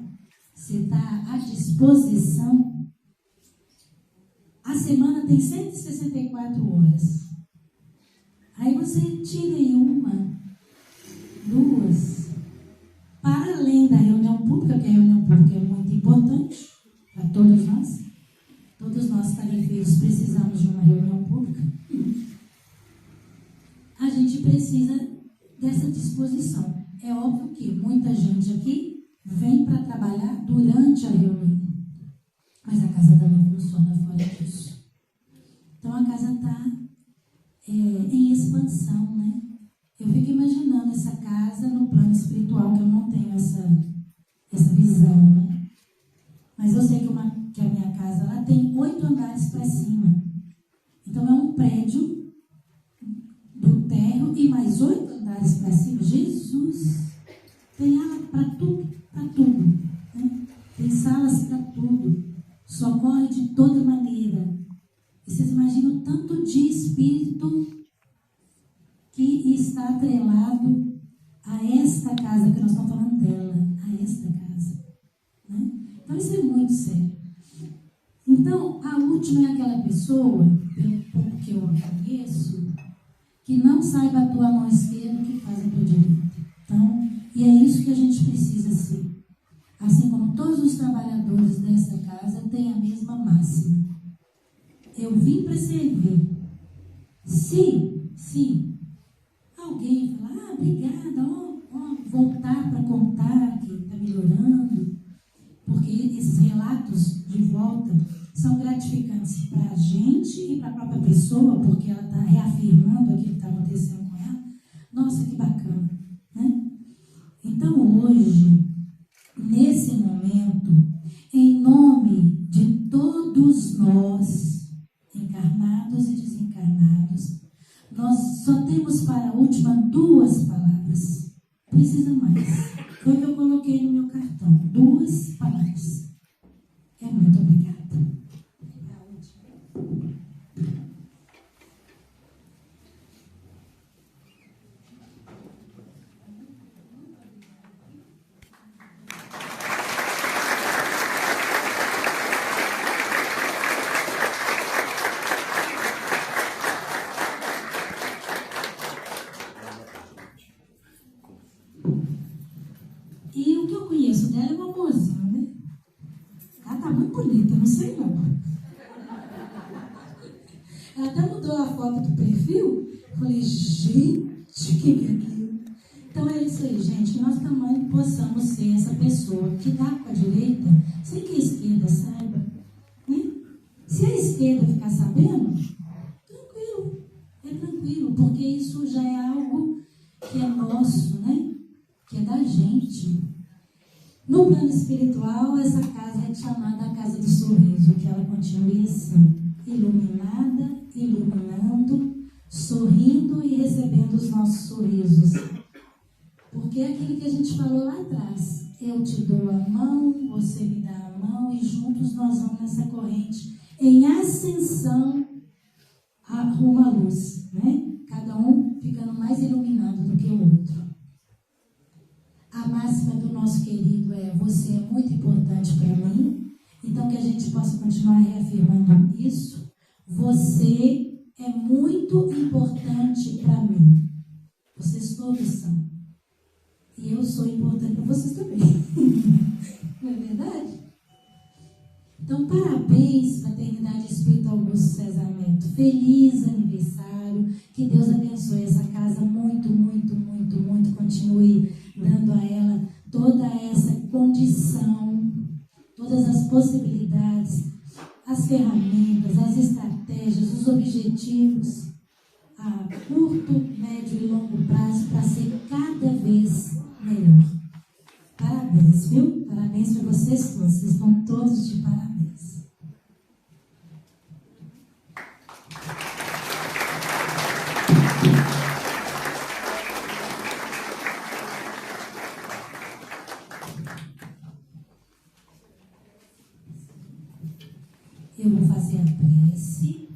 você está à disposição. A semana tem 164 horas. Aí você tira aí uma, duas, para além da reunião pública, que a reunião pública é muito importante para todos nós. Todos nós, tarefeiros, precisamos de uma reunião pública. A gente precisa dessa disposição. É óbvio que muita gente aqui vem para trabalhar durante a reunião, mas a casa também funciona fora disso. Então a casa está em expansão, né? Eu fico imaginando essa casa no plano espiritual, que eu não tenho essa visão, né? Mas eu sei que a minha casa lá tem 8 andares para cima. Então é um prédio do térreo e mais 8 andares para cima. Jesus! Tem água para tudo, né? Tem salas para tudo. Socorre de toda maneira. E vocês imaginam o tanto de espírito que está atrelado a esta casa, que nós estamos falando dela, a esta casa. Né? Então isso é muito sério. Então, a última é aquela pessoa, pelo pouco que eu conheço, que não saiba a tua mão esquerda, que faz a tua direita. Então, e é isso que a gente precisa ser. Assim como todos os trabalhadores dessa casa têm a mesma máxima. Eu vim para servir. Se alguém falar, obrigada, voltar para contar que está melhorando, porque esses relatos de volta são gratificantes para a gente e para a própria pessoa, porque ela está reafirmando aquilo que está acontecendo com ela. Nossa, que bacana, né? Então, hoje, nesse momento, em nome de todos nós, encarnados e desencarnados, nós só temos para a última 2 palavras. Precisa mais. Foi o que eu coloquei no meu cartão. 2 palavras. É muito obrigada. E o que eu conheço dela é um amorzinho, né? Ela tá muito bonita, não sei não. Ela até mudou a foto do perfil. Eu falei, gente, que é aquilo? Então é isso aí, gente, que nós também possamos ser essa pessoa que dá com a direita, sem que a esquerda saiba, né? Se a esquerda ficar sabendo, tranquilo, porque isso já é algo que é nosso, né? Que é da gente. No plano espiritual, essa casa é chamada a casa do sorriso, que ela continue assim, iluminada, iluminando, sorrindo e recebendo os nossos sorrisos. Porque é aquilo que a gente falou lá atrás. Eu te dou a mão, você me dá a mão e juntos nós vamos nessa corrente em ascensão rumo à luz, né? Cada um ficando mais iluminado do que o outro. A máxima do nosso querido é: você é muito importante para mim. Então, que a gente possa continuar reafirmando isso. Você é muito importante para mim. Vocês todos são. E eu sou importante para vocês também. Não é verdade? Então, parabéns, Fraternidade Espírita Augusto César Neto. Feliz aniversário. Que Deus abençoe essa casa muito, muito, muito, muito. Continue dando a ela toda essa as possibilidades, as ferramentas, as estratégias, os objetivos a curto, médio e longo prazo para ser cada vez melhor. Parabéns, viu? Parabéns para vocês todos. Vocês estão todos de parabéns. Eu vou fazer a prece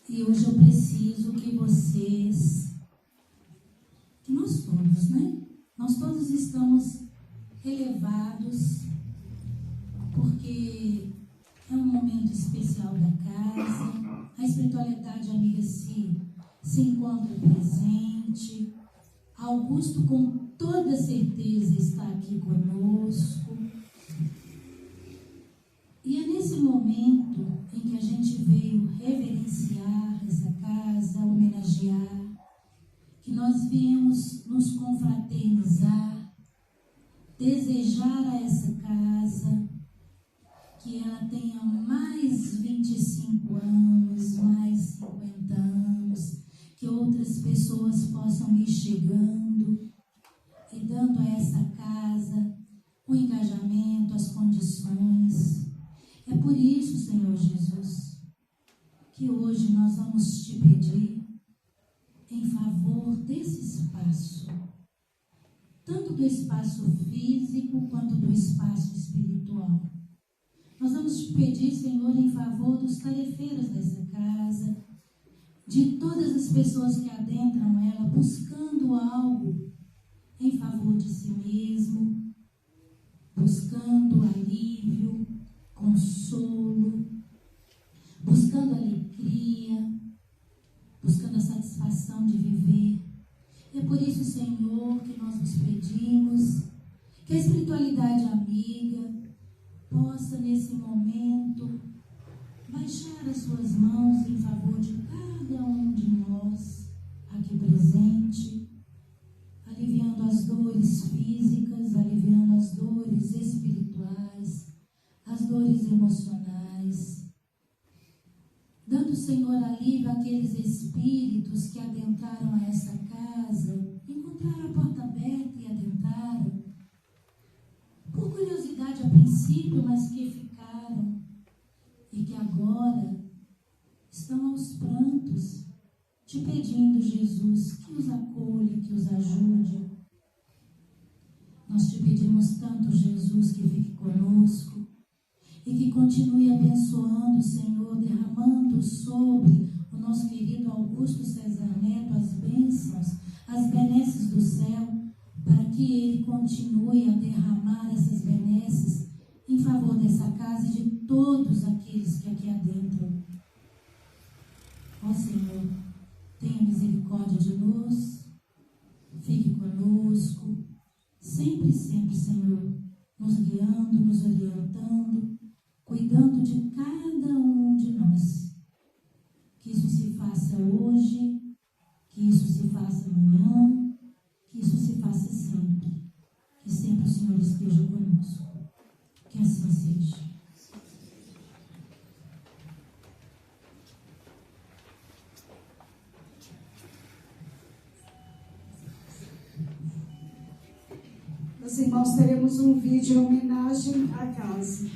e hoje eu preciso que vocês, que nós todos, né? Nós todos estamos elevados porque é um momento especial da casa, a espiritualidade amiga se encontra presente, Augusto com toda certeza está aqui conosco. E é nesse momento em que a gente veio reverenciar essa casa, homenagear, que nós viemos nos confraternizar, desejar a essa casa que ela tenha mais 25 anos, mais 50 anos, que outras pessoas possam ir chegando e dando a essa casa o engajamento, as condições. É por isso, Senhor Jesus, que hoje nós vamos te pedir em favor desse espaço, tanto do espaço físico quanto do espaço espiritual. Nós vamos te pedir, Senhor, em favor dos tarefeiros dessa casa, de todas as pessoas que adentram ela buscando algo em favor de si mesmo, buscando alívio, consolo, buscando alegria, buscando a satisfação de viver. E é por isso, Senhor, que nós nos pedimos que a espiritualidade amiga possa, nesse momento, baixar as suas mãos em favor de cada um de nós aqui presente, aliviando as dores físicas, aliviando as dores espirituais, as dores emocionais, dando, Senhor, alívio àqueles espíritos que adentraram a essa casa, encontraram a porta aberta e adentraram, por curiosidade a princípio, mas que ficaram, e que agora estão aos prantos, te pedindo, Jesus, que os acolha, que os ajude. Nós te pedimos tanto, Jesus, que fique conosco, e que continue abençoando, Senhor, derramando sobre o nosso querido Augusto César Neto as bênçãos, as benesses do céu, para que ele continue a derramar essas benesses em favor dessa casa e de todos aqueles que aqui adentram. Ó Senhor, tenha misericórdia de nós, fique conosco, sempre, sempre, Senhor, nos guiando, nos orientando, cuidando de cada um de nós. Que isso se faça hoje, que isso se faça amanhã, que isso se faça sempre. Que sempre o Senhor esteja conosco. Que assim seja. Meus irmãos, teremos um vídeo em homenagem à casa.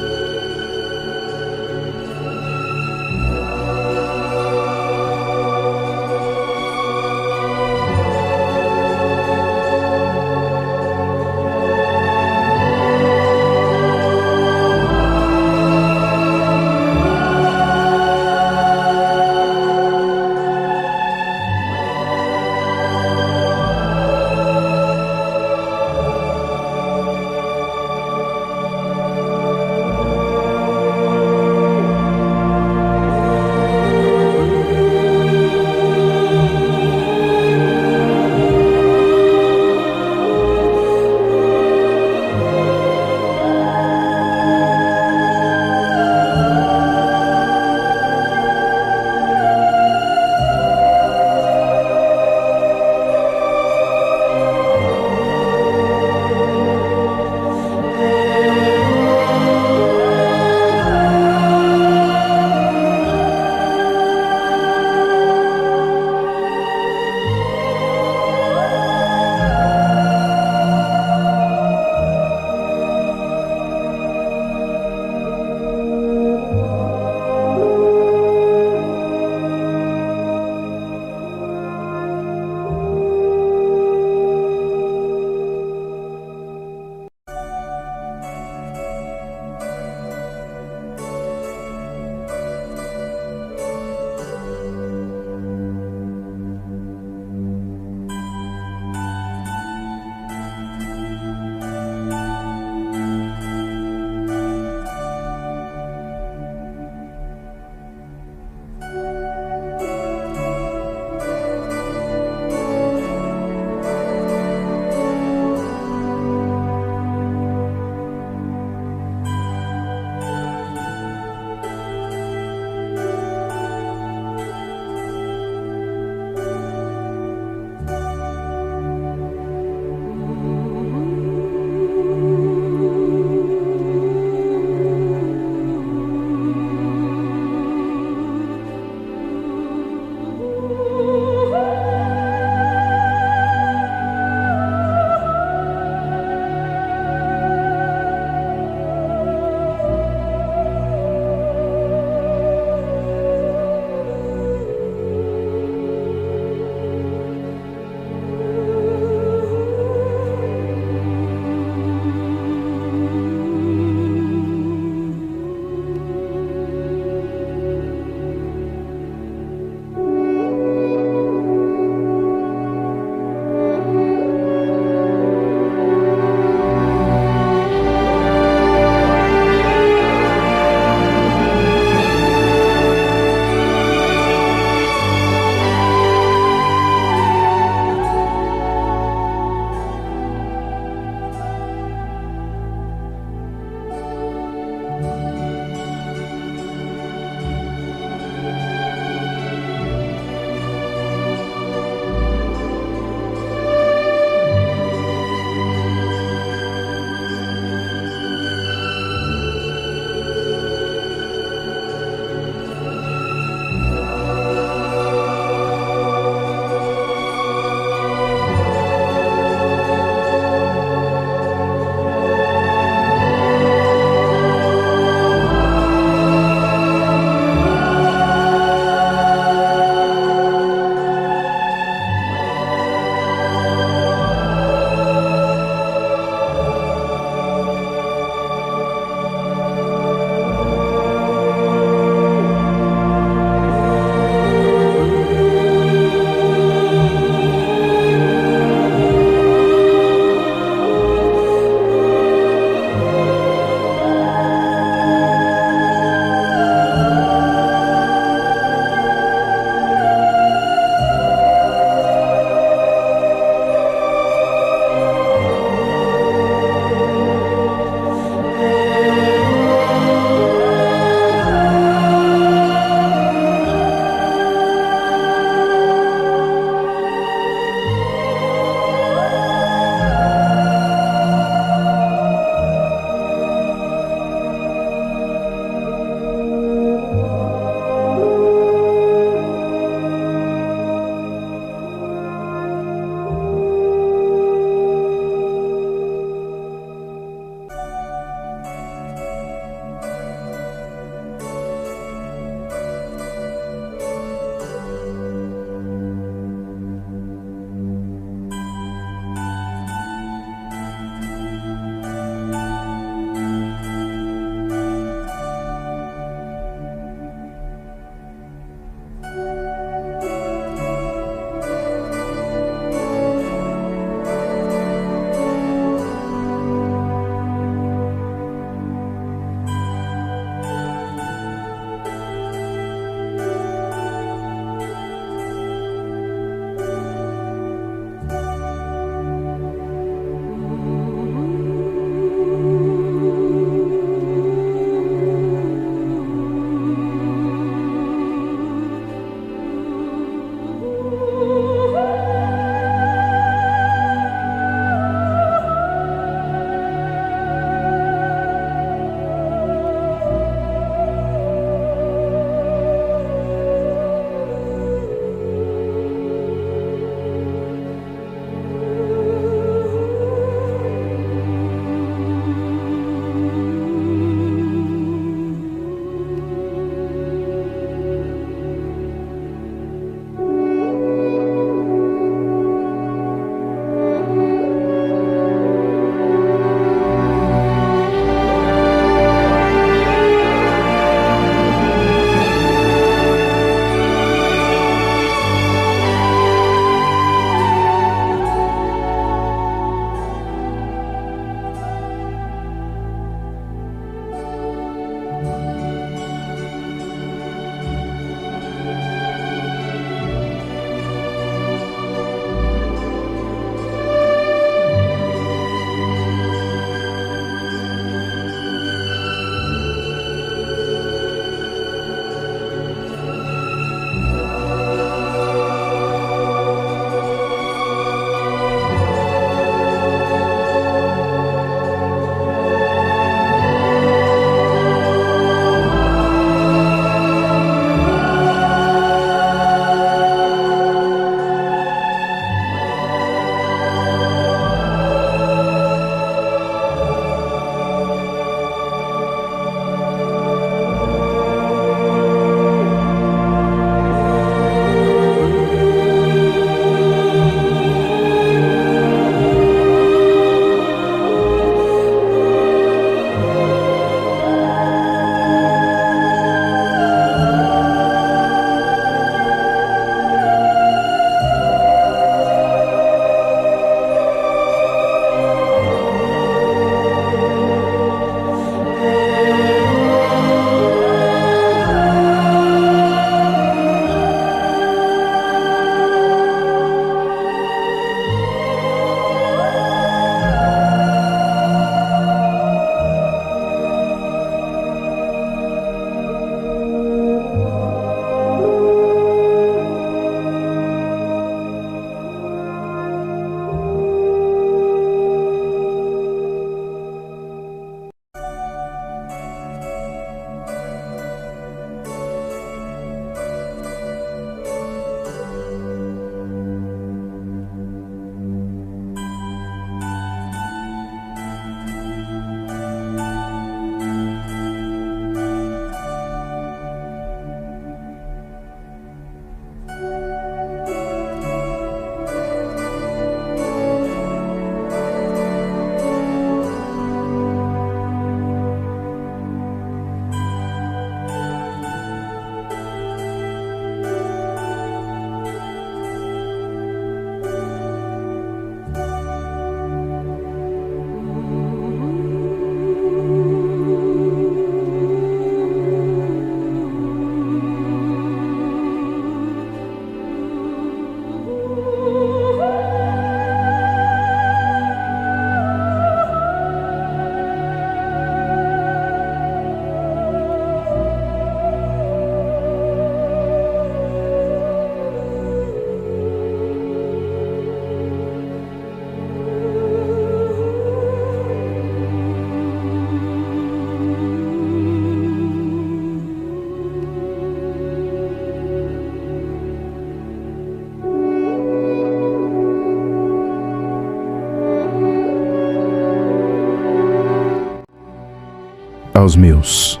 aos meus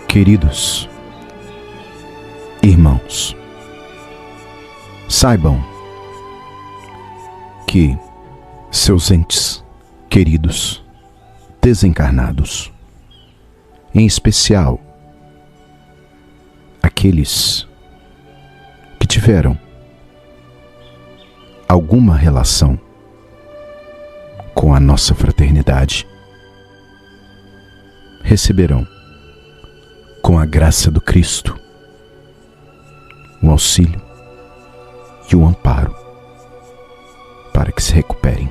queridos irmãos, saibam que seus entes queridos desencarnados, em especial aqueles que tiveram alguma relação com a nossa fraternidade, receberão, com a graça do Cristo, o auxílio e o amparo para que se recuperem.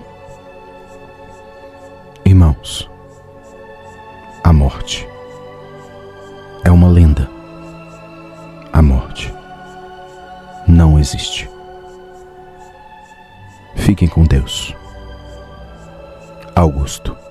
Irmãos, a morte é uma lenda. A morte não existe. Fiquem com Deus. Augusto.